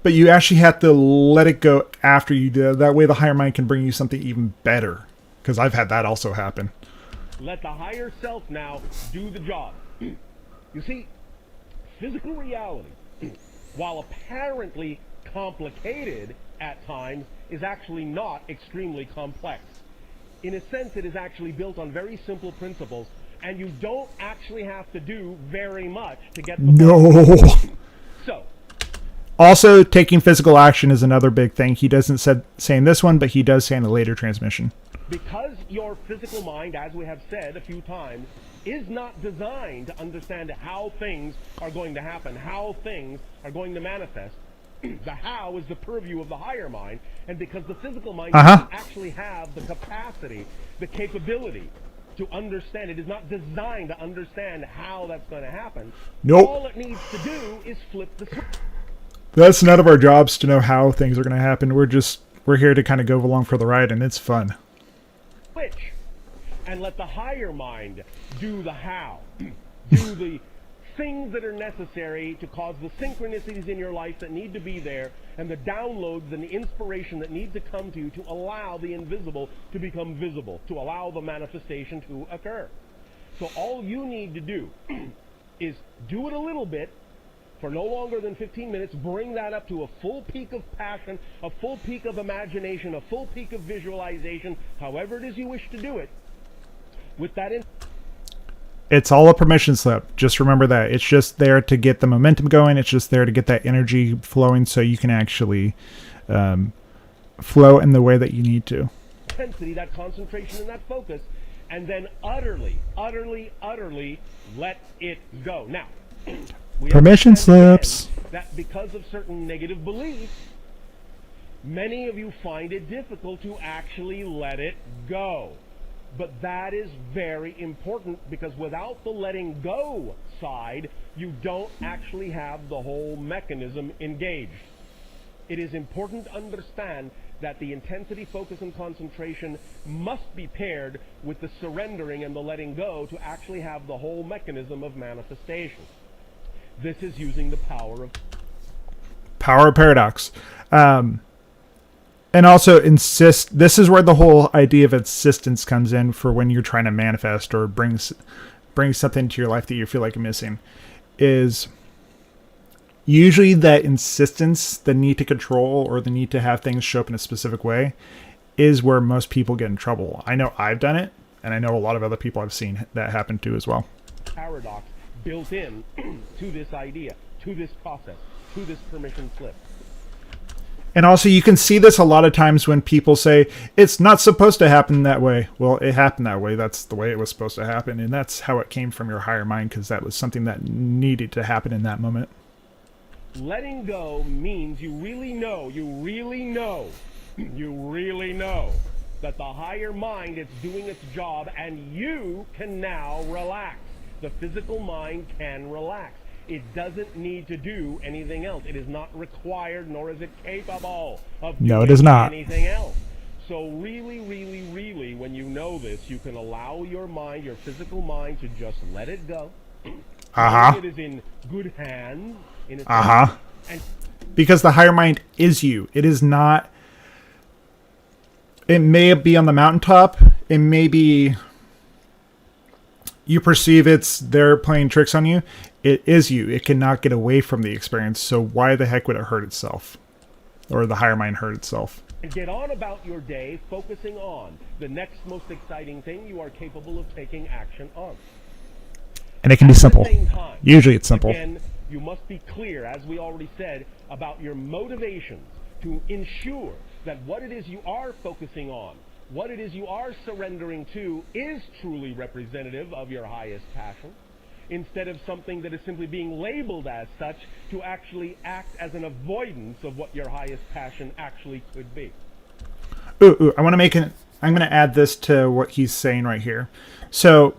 But you actually have to let it go after you do it. That way the higher mind can bring you something even better. Because I've had that also happen. Let the higher self now do the job. You see, physical reality, while apparently complicated at times, is actually not extremely complex. In a sense, it is actually built on very simple principles, and you don't actually have to do very much to get the No. So, also, taking physical action is another big thing. He doesn't say in this one, but he does say in a later transmission. because your physical mind, as we have said a few times, is not designed to understand how things are going to happen, how things are going to manifest, the how is the purview of the higher mind, and because the physical mind doesn't actually have the capacity, the capability to understand, it is not designed to understand how that's going to happen. Nope. All it needs to do is flip the switch. That's none of our jobs to know how things are going to happen. We're here to kind of go along for the ride, and it's fun. And let the higher mind do the how, do the things that are necessary to cause the synchronicities in your life that need to be there, and the downloads and the inspiration that need to come to you to allow the invisible to become visible, to allow the manifestation to occur. So all you need to do is do it a little bit for no longer than 15 minutes, bring that up to a full peak of passion, a full peak of imagination, a full peak of visualization, however it is you wish to do it. With that in, it's all a permission slip. Just remember that. It's just there to get the momentum going. It's just there to get that energy flowing so you can actually flow in the way that you need to. intensity, that concentration, and that focus, and then utterly, utterly, utterly let it go. Now, we permission slips. that because of certain negative beliefs, many of you find it difficult to actually let it go. But that is very important, because without the letting go side, you don't actually have the whole mechanism engaged. It is important to understand that the intensity, focus, and concentration must be paired with the surrendering and the letting go to actually have the whole mechanism of manifestation. This is using the power of paradox. And also insist. This is where the whole idea of insistence comes in for when you're trying to manifest or bring something into your life that you feel like missing. Is usually that insistence, the need to control or the need to have things show up in a specific way, is where most people get in trouble. I know I've done it, and I know a lot of other people I've seen that happen to as well. paradox built in to this idea, to this process, to this permission slip. And also you can see this a lot of times when people say, it's not supposed to happen that way. Well, it happened that way. That's the way it was supposed to happen. And that's how it came from your higher mind, because that was something that needed to happen in that moment. Letting go means you really know that the higher mind is doing its job, and you can now relax. The physical mind can relax. It doesn't need to do anything else. It is not required, nor is it capable of doing it is not. anything else. So really, really, really, when you know this, you can allow your mind, your physical mind, to just let it go. It is in good hands. And because the higher mind is you. It is not. It may be on the mountaintop. It may be. You perceive they're playing tricks on you. It is you. It cannot get away from the experience. So why the heck would it hurt itself? Or the higher mind hurt itself? And get on about your day, focusing on the next most exciting thing you are capable of taking action on. And it can be simple. Usually it's simple. Again, you must be clear, as we already said, about your motivations to ensure that what it is you are focusing on, what it is you are surrendering to, is truly representative of your highest passion, instead of something that is simply being labeled as such to actually act as an avoidance of what your highest passion actually could be. I want to I'm going to add this to what he's saying right here. So,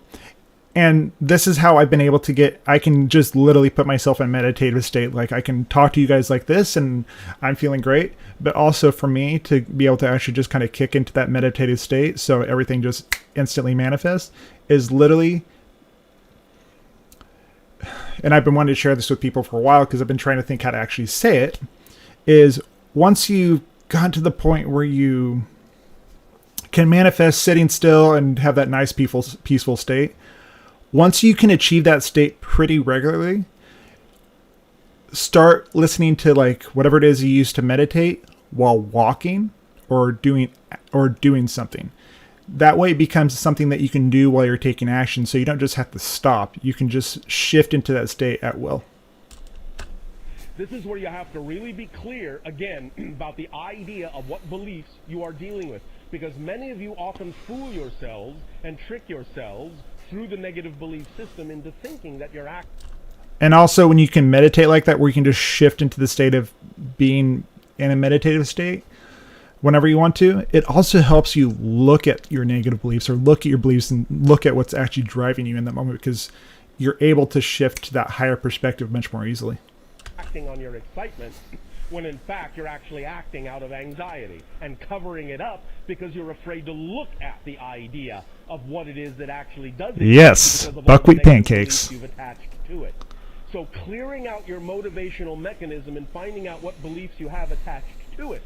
and this is how I've been able to I can just literally put myself in meditative state. Like, I can talk to you guys like this and I'm feeling great, but also for me to be able to actually just kind of kick into that meditative state so everything just instantly manifests is literally. And I've been wanting to share this with people for a while because I've been trying to think how to actually say it, is once you've gotten to the point where you can manifest sitting still and have that nice peaceful state, once you can achieve that state pretty regularly, start listening to like whatever it is you use to meditate while walking or doing something. That way it becomes something that you can do while you're taking action, so you don't just have to stop. You can just shift into that state at will. This is where you have to really be clear, again, about the idea of what beliefs you are dealing with. Because many of you often fool yourselves and trick yourselves through the negative belief system into thinking that you're acting. And also when you can meditate like that, where you can just shift into the state of being in a meditative state whenever you want to, it also helps you look at your negative beliefs or look at your beliefs and look at what's actually driving you in that moment, because you're able to shift to that higher perspective much more easily. Acting on your excitement, when in fact you're actually acting out of anxiety and covering it up because you're afraid to look at the idea of what it is that actually does exist. Yes, because of all the buckwheat negative pancakes. beliefs you've attached to it. So clearing out your motivational mechanism and finding out what beliefs you have attached to it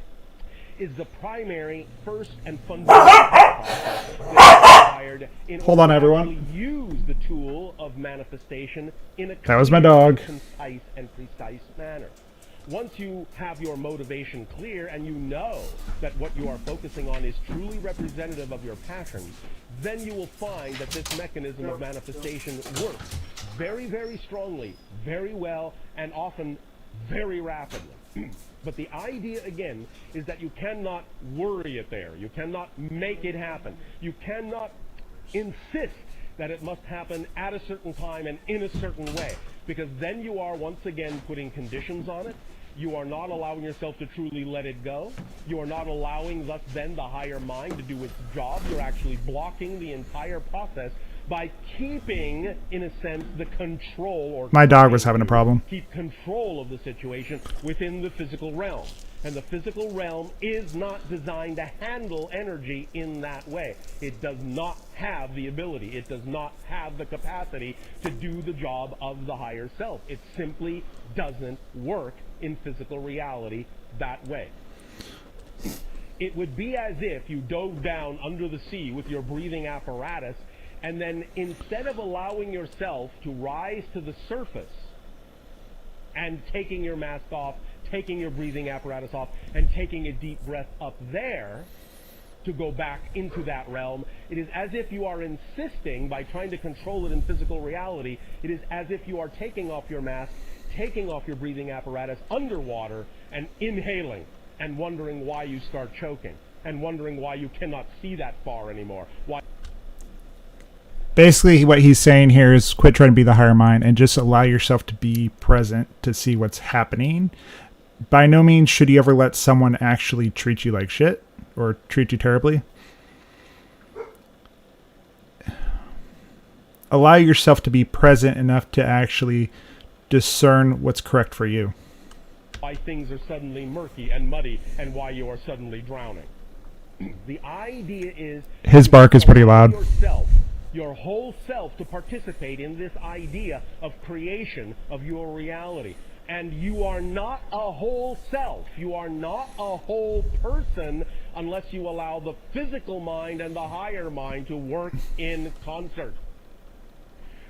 is the primary, first, and fundamental process that's required in Hold order on, everyone. to actually use the tool of manifestation in a That was my clear, dog. concise, and precise manner. Once you have your motivation clear and you know that what you are focusing on is truly representative of your passions, then you will find that this mechanism of manifestation works very, very strongly, very well, and often very rapidly. But the idea, again, is that you cannot worry it there. You cannot make it happen. You cannot insist that it must happen at a certain time and in a certain way, because then you are once again putting conditions on it. You are not allowing yourself to truly let it go. You are not allowing, thus then, the higher mind to do its job. You're actually blocking the entire process by keeping, in a sense, the control, or My dog was having a problem. keep control of the situation within the physical realm. And the physical realm is not designed to handle energy in that way. It does not have the ability. It does not have the capacity to do the job of the higher self. It simply doesn't work in physical reality that way. It would be as if you dove down under the sea with your breathing apparatus, and then instead of allowing yourself to rise to the surface and taking your mask off, taking your breathing apparatus off, and taking a deep breath up there to go back into that realm, it is as if you are insisting, by trying to control it in physical reality, it is as if you are taking off your mask, taking off your breathing apparatus underwater and inhaling and wondering why you start choking and wondering why you cannot see that far anymore. Why? Basically, what he's saying here is quit trying to be the higher mind and just allow yourself to be present to see what's happening. By no means should you ever let someone actually treat you like shit or treat you terribly. Allow yourself to be present enough to actually discern what's correct for you. Why things are suddenly murky and muddy and why you are suddenly drowning. The idea is His bark is pretty loud. Your whole self to participate in this idea of creation of your reality. And you are not a whole self. You are not a whole person unless you allow the physical mind and the higher mind to work in concert.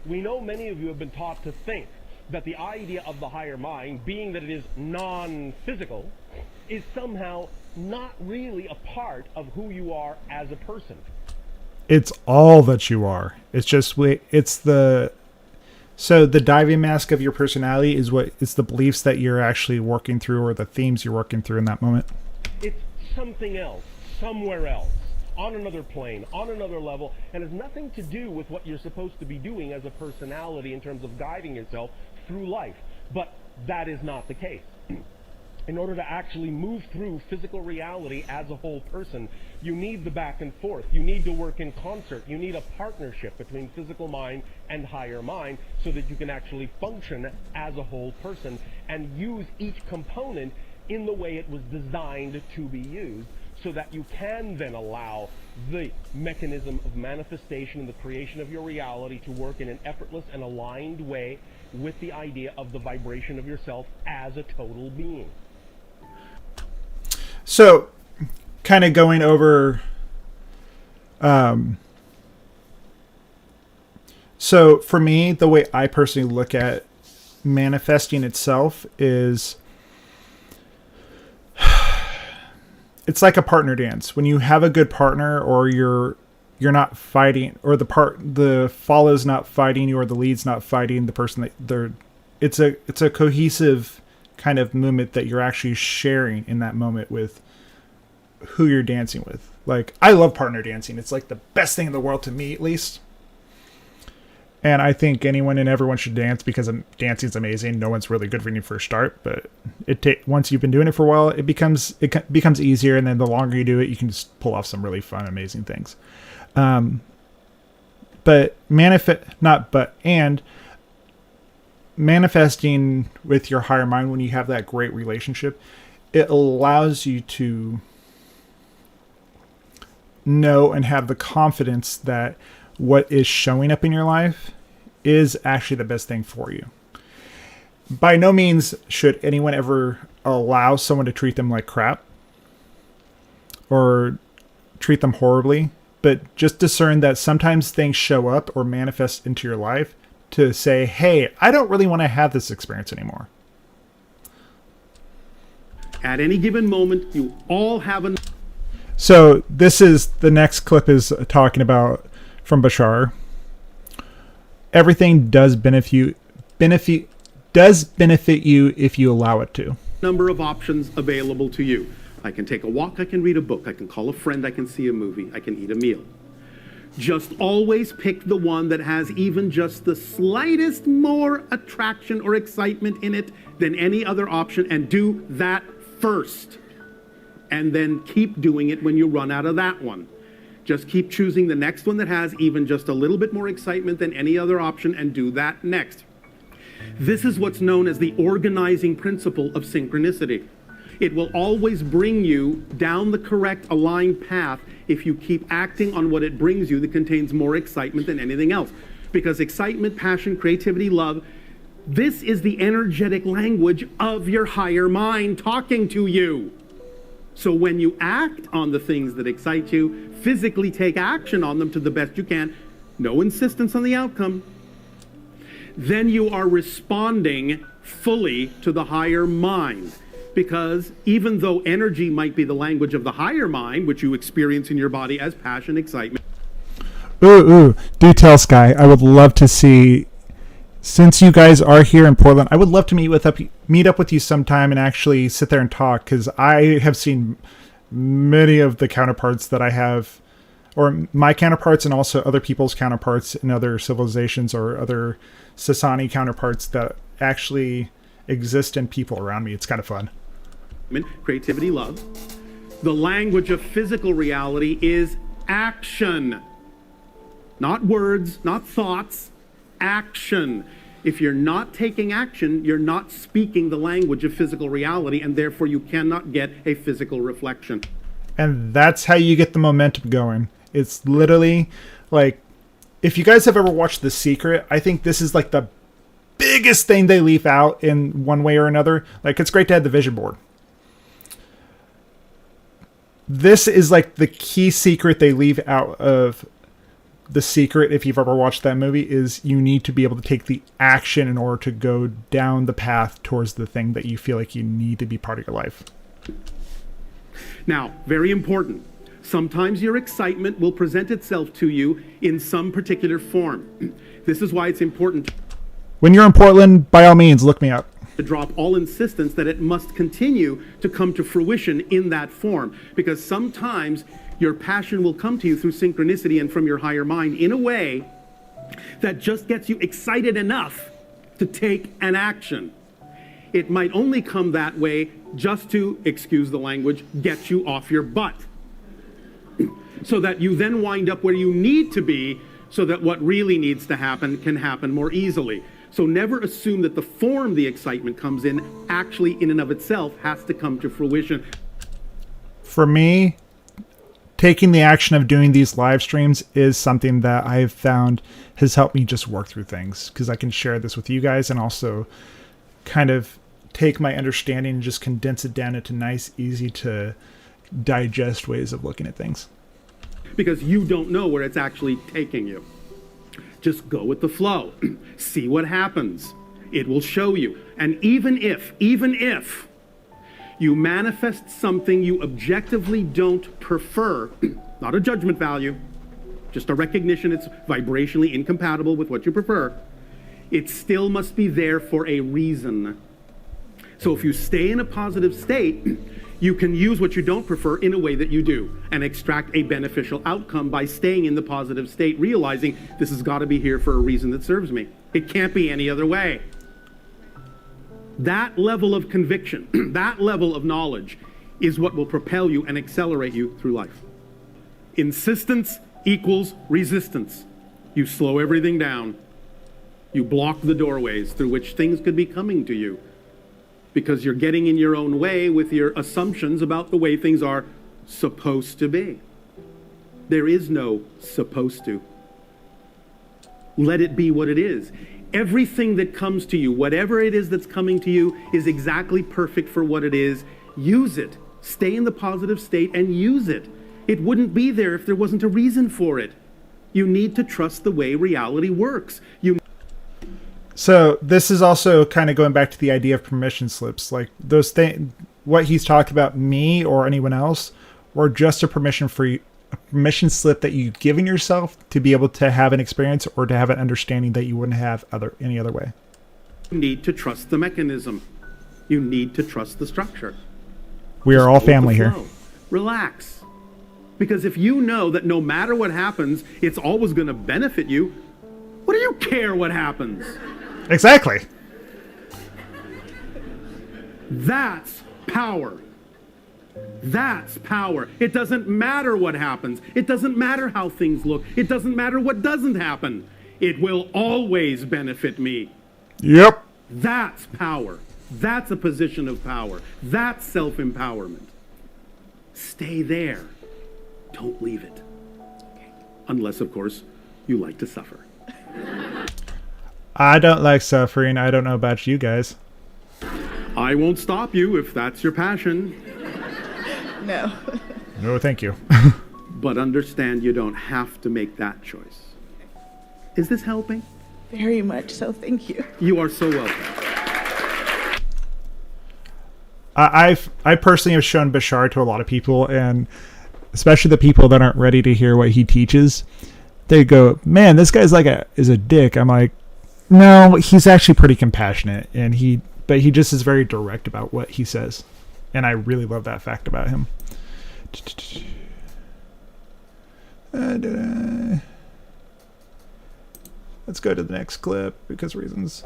We know many of you have been taught to think that the idea of the higher mind, being that it is non-physical, is somehow not really a part of who you are as a person. It's all that you are. It's just so the diving mask of your personality is it's the beliefs that you're actually working through, or the themes you're working through in that moment. It's something else, somewhere else, on another plane, on another level, and has nothing to do with what you're supposed to be doing as a personality in terms of guiding yourself through life. But that is not the case. In order to actually move through physical reality as a whole person, you need the back and forth. You need to work in concert. You need a partnership between physical mind and higher mind so that you can actually function as a whole person and use each component in the way it was designed to be used, so that you can then allow the mechanism of manifestation and the creation of your reality to work in an effortless and aligned way with the idea of the vibration of yourself as a total being. So, kind of going over. So for me, the way I personally look at manifesting itself is, it's like a partner dance. When you have a good partner, or you're not fighting, or the follow's not fighting you, or the lead's not fighting the person that they're. It's a cohesive kind of movement that you're actually sharing in that moment with who you're dancing with. Like, I love partner dancing. It's like the best thing in the world to me, at least. And I think anyone and everyone should dance, because dancing is amazing. No one's really good when you first start, but once you've been doing it for a while, it becomes easier. And then the longer you do it, you can just pull off some really fun, amazing things. Manifesting with your higher mind, when you have that great relationship, it allows you to know and have the confidence that what is showing up in your life is actually the best thing for you. By no means should anyone ever allow someone to treat them like crap or treat them horribly, but just discern that sometimes things show up or manifest into your life to say, hey, I don't really want to have this experience anymore. At any given moment, you all have an... So the next clip is talking about from Bashar. Everything does benefit you if you allow it to. Number of options available to you. I can take a walk, I can read a book, I can call a friend, I can see a movie, I can eat a meal. Just always pick the one that has even just the slightest more attraction or excitement in it than any other option, and do that first. And then keep doing it when you run out of that one. Just keep choosing the next one that has even just a little bit more excitement than any other option, and do that next. This is what's known as the organizing principle of synchronicity. It will always bring you down the correct aligned path if you keep acting on what it brings you that contains more excitement than anything else. Because excitement, passion, creativity, love, this is the energetic language of your higher mind talking to you. So when you act on the things that excite you, physically take action on them to the best you can, no insistence on the outcome, then you are responding fully to the higher mind. Because even though energy might be the language of the higher mind, which you experience in your body as passion, excitement. Do tell Sky. I would love to see, since you guys are here in Portland, I would love to meet up with you sometime and actually sit there and talk, because I have seen many of the counterparts that I have, or my counterparts, and also other people's counterparts in other civilizations or other Sasani counterparts that actually exist in people around me. It's kind of fun. Creativity, love. The language of physical reality is action. Not words, not thoughts, action. If you're not taking action, you're not speaking the language of physical reality, and therefore you cannot get a physical reflection. And that's how you get the momentum going. It's literally like, if you guys have ever watched The Secret, I think this is like the biggest thing they leave out in one way or another. Like, it's great to have the vision board. This is like the key secret they leave out of The Secret, if you've ever watched that movie, is you need to be able to take the action in order to go down the path towards the thing that you feel like you need to be part of your life. Now, very important. Sometimes your excitement will present itself to you in some particular form. This is why it's important When you're in Portland, by all means, look me up. to drop all insistence that it must continue to come to fruition in that form. Because sometimes your passion will come to you through synchronicity and from your higher mind in a way that just gets you excited enough to take an action. It might only come that way just to, excuse the language, get you off your butt. So that you then wind up where you need to be, so that what really needs to happen can happen more easily. So never assume that the form the excitement comes in actually in and of itself has to come to fruition. For me, taking the action of doing these live streams is something that I've found has helped me just work through things, because I can share this with you guys and also kind of take my understanding and just condense it down into nice, easy to digest ways of looking at things. Because you don't know where it's actually taking you. Just go with the flow. See what happens. It will show you. And even if you manifest something you objectively don't prefer, not a judgment value, just a recognition it's vibrationally incompatible with what you prefer, it still must be there for a reason. So if you stay in a positive state, you can use what you don't prefer in a way that you do and extract a beneficial outcome by staying in the positive state, realizing this has got to be here for a reason that serves me. It can't be any other way. That level of conviction, that level of knowledge is what will propel you and accelerate you through life. Insistence equals resistance. You slow everything down. You block the doorways through which things could be coming to you because you're getting in your own way with your assumptions about the way things are supposed to be. There is no supposed to. Let it be what it is. Everything that comes to you, whatever it is that's coming to you, is exactly perfect for what it is. Use it. Stay in the positive state and use it. It wouldn't be there if there wasn't a reason for it. You need to trust the way reality works. So this is also kind of going back to the idea of permission slips, like those things, what he's talked about, me or anyone else, or just a permission slip that you've given yourself to be able to have an experience or to have an understanding that you wouldn't have any other way. You need to trust the mechanism. You need to trust the structure. We are all family here. Relax. Because if you know that no matter what happens, it's always going to benefit you, what do you care what happens? Exactly. That's power. That's power. It doesn't matter what happens. It doesn't matter how things look. It doesn't matter what doesn't happen. It will always benefit me. Yep. That's power. That's a position of power. That's self-empowerment. Stay there. Don't leave it. Unless, of course, you like to suffer. I don't like suffering. I don't know about you guys. I won't stop you if that's your passion. No. No, thank you. But understand you don't have to make that choice. Is this helping? Very much so, thank you. You are so welcome. I personally have shown Bashar to a lot of people, and especially the people that aren't ready to hear what he teaches. They go, man, this guy's is a dick. I'm like, no, he's actually pretty compassionate, but he just is very direct about what he says. And I really love that fact about him. Let's go to the next clip because reasons.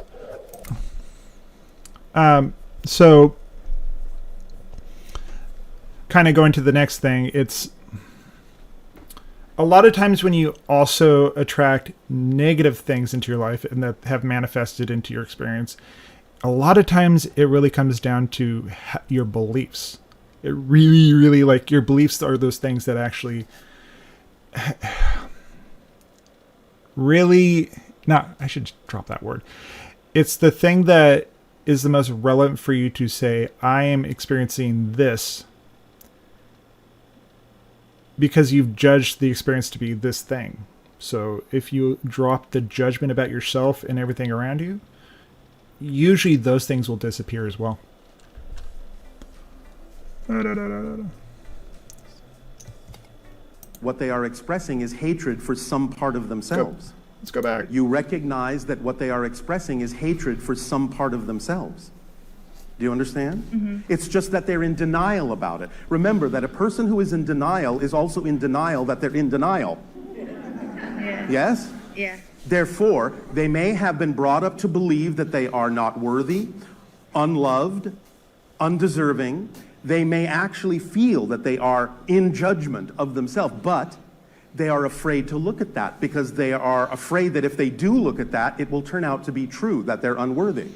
So kind of going to the next thing, it's a lot of times when you also attract negative things into your life and that have manifested into your experience, a lot of times it really comes down to your beliefs. It really, really, like, your beliefs are those things that actually really, I should drop that word. It's the thing that is the most relevant for you to say, I am experiencing this because you've judged the experience to be this thing. So if you drop the judgment about yourself and everything around you, usually those things will disappear as well. What they are expressing is hatred for some part of themselves. Let's go back. You recognize that what they are expressing is hatred for some part of themselves. Do you understand? Mm-hmm. It's just that they're in denial about it. Remember that a person who is in denial is also in denial that they're in denial. Yeah. Yes? Yeah. Therefore, they may have been brought up to believe that they are not worthy, unloved, undeserving. They may actually feel that they are in judgment of themselves, but they are afraid to look at that because they are afraid that if they do look at that, it will turn out to be true, that they're unworthy.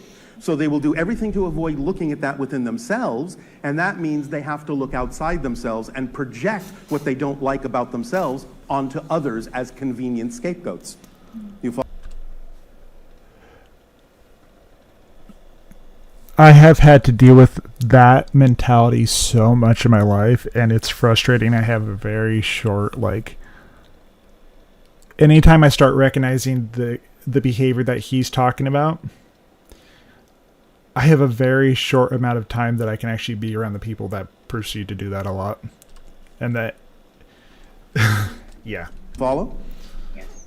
So they will do everything to avoid looking at that within themselves, and that means they have to look outside themselves and project what they don't like about themselves onto others as convenient scapegoats. You follow? I have had to deal with that mentality so much in my life, and it's frustrating. I have a very short, like, anytime I start recognizing the behavior that he's talking about, I have a very short amount of time that I can actually be around the people that proceed to do that a lot. And that, yeah. Follow?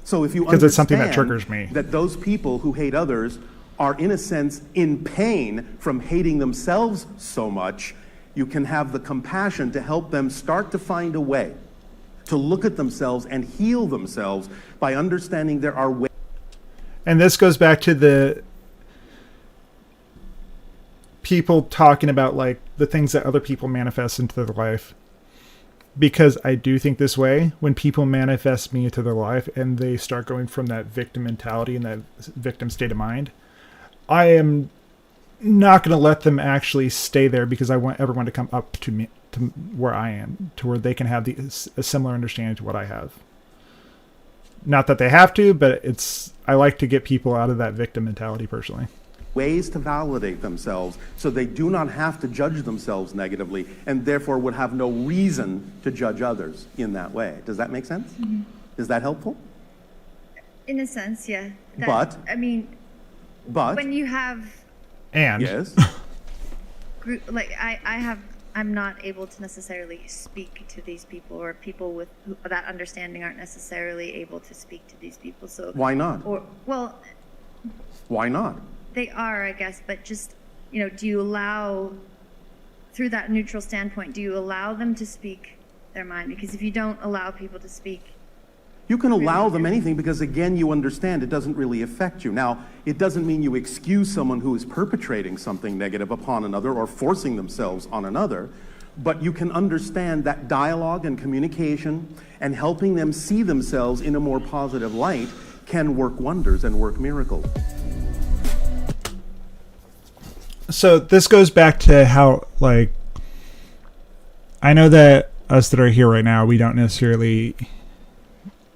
So if you Because it's something that understand triggers me. that those people who hate others are in a sense in pain from hating themselves so much, you can have the compassion to help them start to find a way to look at themselves and heal themselves by understanding there are ways. And this goes back to the people talking about like the things that other people manifest into their life. Because I do think this way, when people manifest me into their life and they start going from that victim mentality and that victim state of mind, I am not going to let them actually stay there, because I want everyone to come up to me, to where I am, to where they can have a similar understanding to what I have. Not that they have to, but I like to get people out of that victim mentality personally. Ways to validate themselves so they do not have to judge themselves negatively, and therefore would have no reason to judge others in that way. Does that make sense? Mm-hmm. Is that helpful? In a sense, yeah. But when you have yes, group, like I'm not able to necessarily speak to these people, or people with that understanding aren't necessarily able to speak to these people. So why not? Why not? They are, I guess, but just, do you allow, through that neutral standpoint, do you allow them to speak their mind? Because if you don't allow people to speak, you can allow them anything, because again, you understand it doesn't really affect you. Now, it doesn't mean you excuse someone who is perpetrating something negative upon another or forcing themselves on another, but you can understand that dialogue and communication and helping them see themselves in a more positive light can work wonders and work miracles. So this goes back to how, like, I know that us that are here right now, we don't necessarily,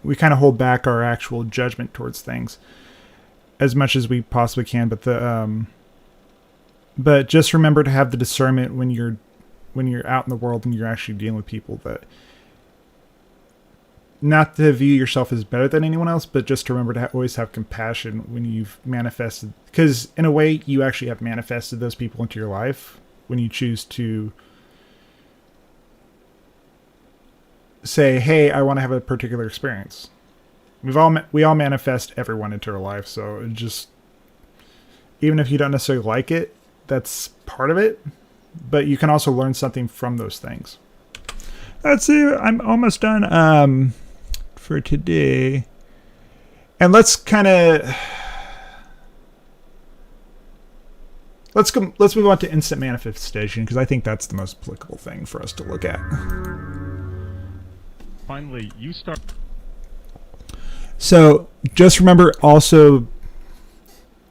we kind of hold back our actual judgment towards things as much as we possibly can. But just remember to have the discernment when you're out in the world and you're actually dealing with people, that not to view yourself as better than anyone else, but just to remember to always have compassion when you've manifested, because in a way you actually have manifested those people into your life when you choose to say, hey, I want to have a particular experience. We all manifest everyone into our life, so it just, even if you don't necessarily like it, that's part of it, but you can also learn something from those things. Let's see, I'm almost done for today. And let's move on to instant manifestation, because I think that's the most applicable thing for us to look at. Finally, you start. So just remember also,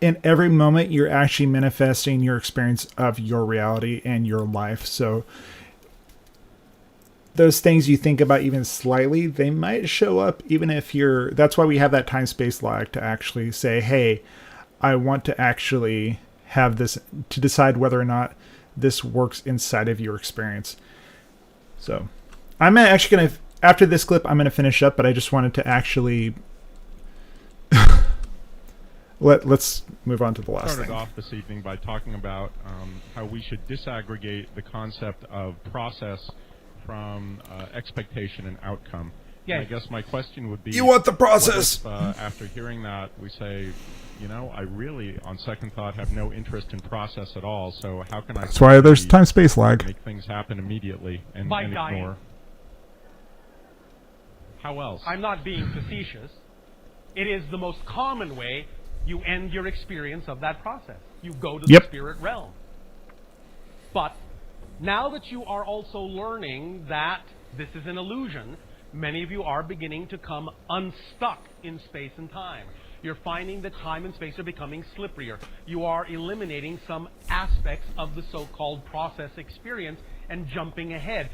in every moment, you're actually manifesting your experience of your reality and your life. So those things you think about even slightly, they might show up even if that's why we have that time-space lag to actually say, hey, I want to actually have this, to decide whether or not this works inside of your experience. So I'm actually going to, after this clip, I'm going to finish up, but I just wanted to actually let's move on to the last thing. Started off this evening by talking about how we should disaggregate the concept of process from expectation and outcome. Yeah. And I guess my question would be, you want the process. What if, after hearing that, we say, I really, on second thought, have no interest in process at all, so how can I... That's why there's time-space lag. Make things happen immediately and By ignore. dying. How else? I'm not being facetious. It is the most common way you end your experience of that process. You go to the spirit realm. But now that you are also learning that this is an illusion, many of you are beginning to come unstuck in space and time. You're finding that time and space are becoming slipperier. You are eliminating some aspects of the so-called process experience and jumping ahead.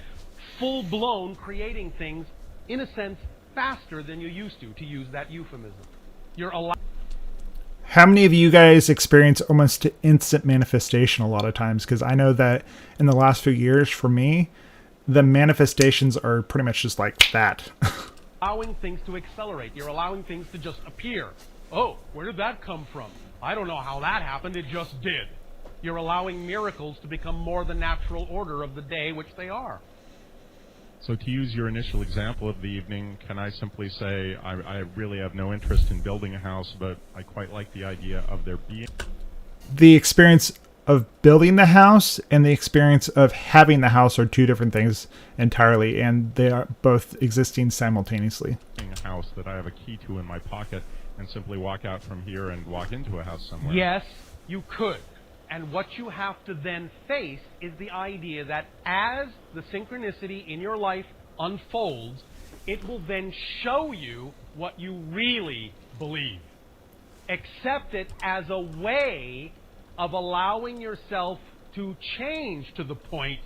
Full-blown creating things, in a sense, faster than you used to use that euphemism. You're allowed... How many of you guys experience almost instant manifestation a lot of times? Because I know that in the last few years, for me, the manifestations are pretty much just like that. Allowing things to accelerate. You're allowing things to just appear. Oh, where did that come from? I don't know how that happened. It just did. You're allowing miracles to become more the natural order of the day, which they are. So to use your initial example of the evening, can I simply say I really have no interest in building a house, but I quite like the idea of there being... The experience of building the house and the experience of having the house are two different things entirely, and they are both existing simultaneously. A house that I have a key to in my pocket and simply walk out from here and walk into a house somewhere. Yes, you could. And what you have to then face is the idea that as the synchronicity in your life unfolds, it will then show you what you really believe. Accept it as a way of allowing yourself to change to the point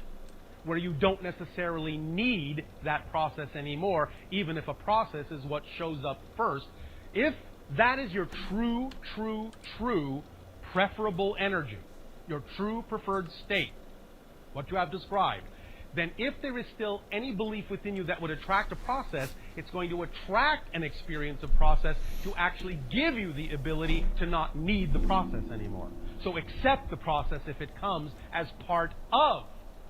where you don't necessarily need that process anymore, even if a process is what shows up first. If that is your true preferable energy, your true preferred state, what you have described, then if there is still any belief within you that would attract a process, it's going to attract an experience of process to actually give you the ability to not need the process anymore. So accept the process if it comes as part of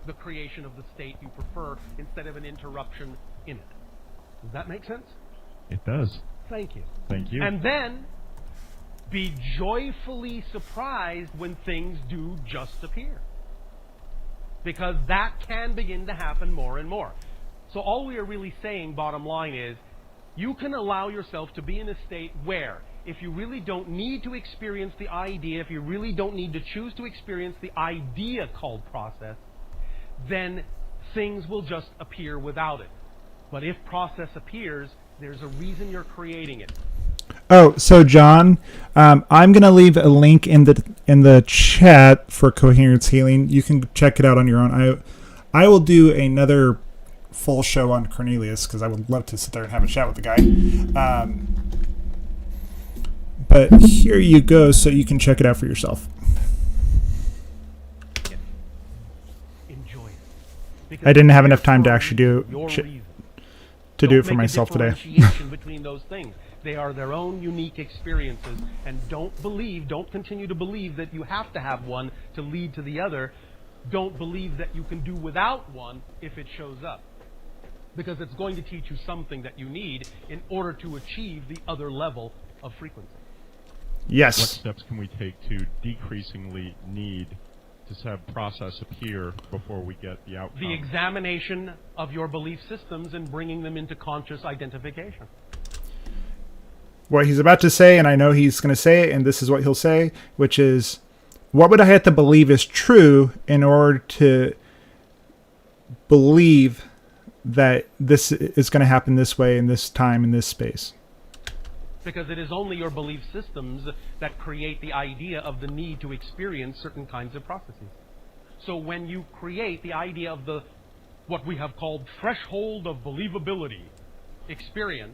the creation of the state you prefer instead of an interruption in it. Does that make sense? It does. Thank you. Thank you. And then be joyfully surprised when things do just appear. Because that can begin to happen more and more. So all we are really saying, bottom line is, you can allow yourself to be in a state where, if you really don't need to experience the idea, if you really don't need to choose to experience the idea called process, then things will just appear without it. But if process appears, there's a reason you're creating it. Oh, so John, I'm gonna leave a link in the chat for Coherence Healing. You can check it out on your own. I will do another full show on Cornelius because I would love to sit there and have a chat with the guy. But here you go, so you can check it out for yourself. Enjoy it. I didn't have enough time to actually do it for myself today. Between those things. They are their own unique experiences, and don't continue to believe that you have to have one to lead to the other. Don't believe that you can do without one if it shows up. Because it's going to teach you something that you need in order to achieve the other level of frequency. Yes. What steps can we take to decreasingly need to have process appear before we get the outcome? The examination of your belief systems and bringing them into conscious identification. What he's about to say, and I know he's going to say it, and this is what he'll say, which is, what would I have to believe is true in order to believe that this is going to happen this way, in this time, in this space? Because it is only your belief systems that create the idea of the need to experience certain kinds of processes. So when you create the idea of the, what we have called threshold of believability experience,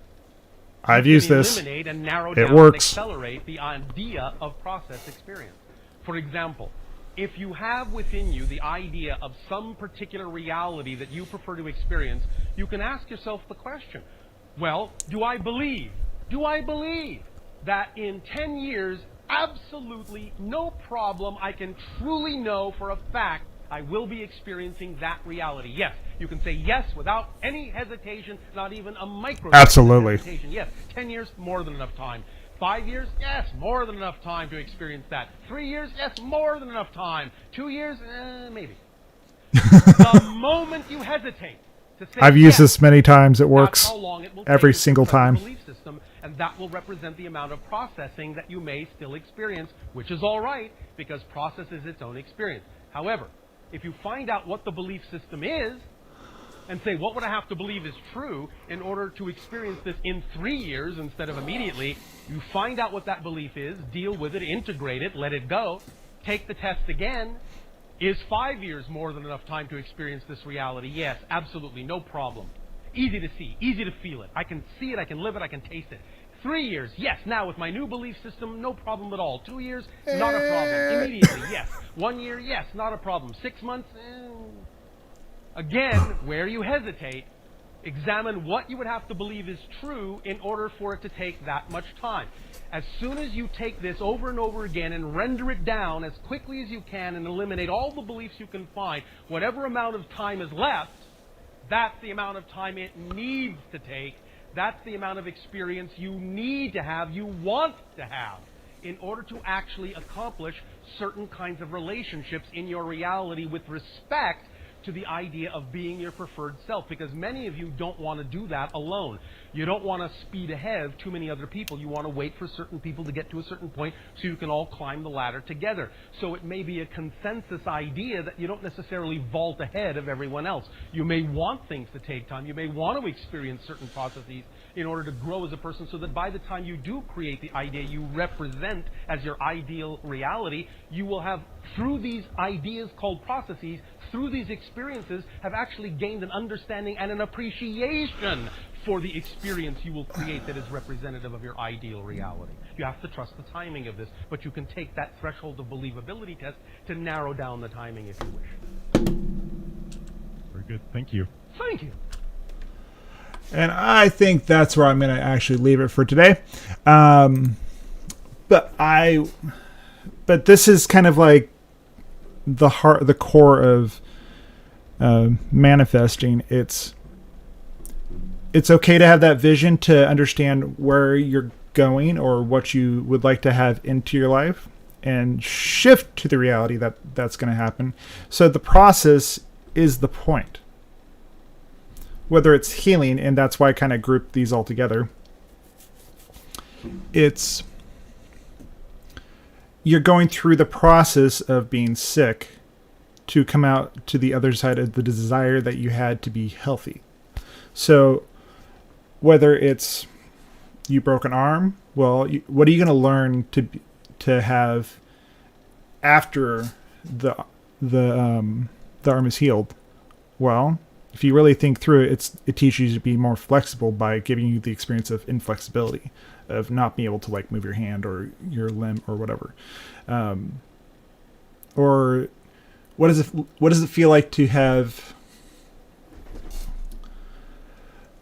I've used this. Eliminate and narrow It down works. And accelerate the idea of process experience. For example, if you have within you the idea of some particular reality that you prefer to experience, you can ask yourself the question, well, do I believe that in 10 years, absolutely no problem, I can truly know for a fact I will be experiencing that reality? Yes. You can say yes without any hesitation, not even a micro Absolutely. hesitation. Yes. 10 years, more than enough time. 5 years, yes, more than enough time to experience that. 3 years, yes, more than enough time. 2 years, maybe. The moment you hesitate to say I've used yes, this many times. It works that's how long it will every take to single construct a time. belief system, and that will represent the amount of processing that you may still experience, which is all right, because process is its own experience. However, if you find out what the belief system is, and say, what would I have to believe is true in order to experience this in 3 years instead of immediately, you find out what that belief is, deal with it, integrate it, let it go, take the test again. Is 5 years more than enough time to experience this reality? Yes, absolutely, no problem. Easy to see, easy to feel it. I can see it, I can live it, I can taste it. 3 years, yes. Now, with my new belief system, no problem at all. 2 years, not a problem. Immediately, yes. 1 year, yes, not a problem. 6 months, Again, where you hesitate, examine what you would have to believe is true in order for it to take that much time. As soon as you take this over and over again and render it down as quickly as you can and eliminate all the beliefs you can find, whatever amount of time is left, that's the amount of time it needs to take. That's the amount of experience you need to have, you want to have, in order to actually accomplish certain kinds of relationships in your reality with respect to the idea of being your preferred self, because many of you don't want to do that alone. You don't want to speed ahead of too many other people. You want to wait for certain people to get to a certain point so you can all climb the ladder together. So it may be a consensus idea that you don't necessarily vault ahead of everyone else. You may want things to take time. You may want to experience certain processes in order to grow as a person, so that by the time you do create the idea you represent as your ideal reality, you will have, through these ideas called processes, through these experiences, have actually gained an understanding and an appreciation for the experience you will create that is representative of your ideal reality. You have to trust the timing of this, but you can take that threshold of believability test to narrow down the timing if you wish. Very good. Thank you. Thank you. And I think that's where I'm going to actually leave it for today. But this is kind of like the core of manifesting. It's okay to have that vision, to understand where you're going or what you would like to have into your life, and shift to the reality that that's going to happen. So the process is the point. Whether it's healing, and that's why I kind of grouped these all together. You're going through the process of being sick to come out to the other side of the desire that you had to be healthy. So whether it's you broke an arm, well, what are you going to learn to have after the arm is healed? Well, if you really think through it, it teaches you to be more flexible by giving you the experience of inflexibility, of not being able to like move your hand or your limb or whatever. Or what does it feel like to have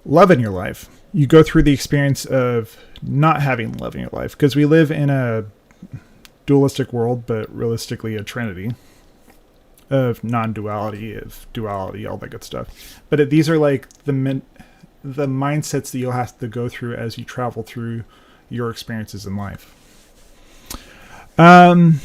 love in your life? You go through the experience of not having love in your life, because we live in a dualistic world, but realistically a trinity of non-duality, of duality, all that good stuff. But these are like the mindsets that you'll have to go through as you travel through your experiences in life. And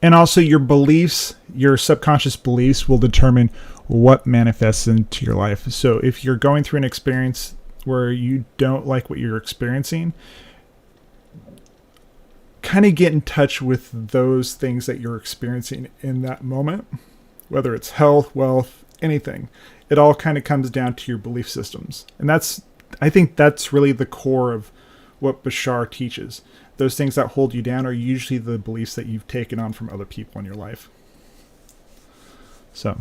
also your beliefs, your subconscious beliefs will determine what manifests into your life. So if you're going through an experience where you don't like what you're experiencing, kind of get in touch with those things that you're experiencing in that moment, whether it's health, wealth, anything. It all kind of comes down to your belief systems. And I think that's really the core of what Bashar teaches. Those things that hold you down are usually the beliefs that you've taken on from other people in your life. So,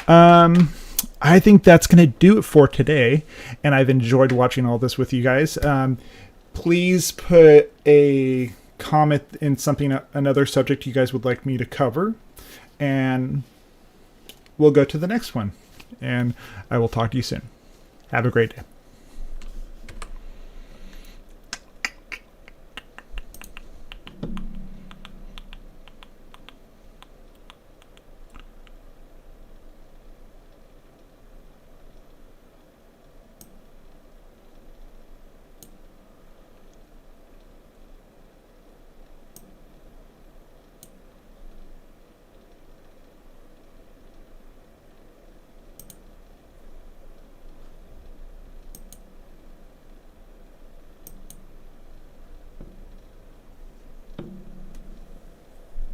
I think that's going to do it for today. And I've enjoyed watching all this with you guys. Please put a comment in another subject you guys would like me to cover, and we'll go to the next one. And I will talk to you soon. Have a great day.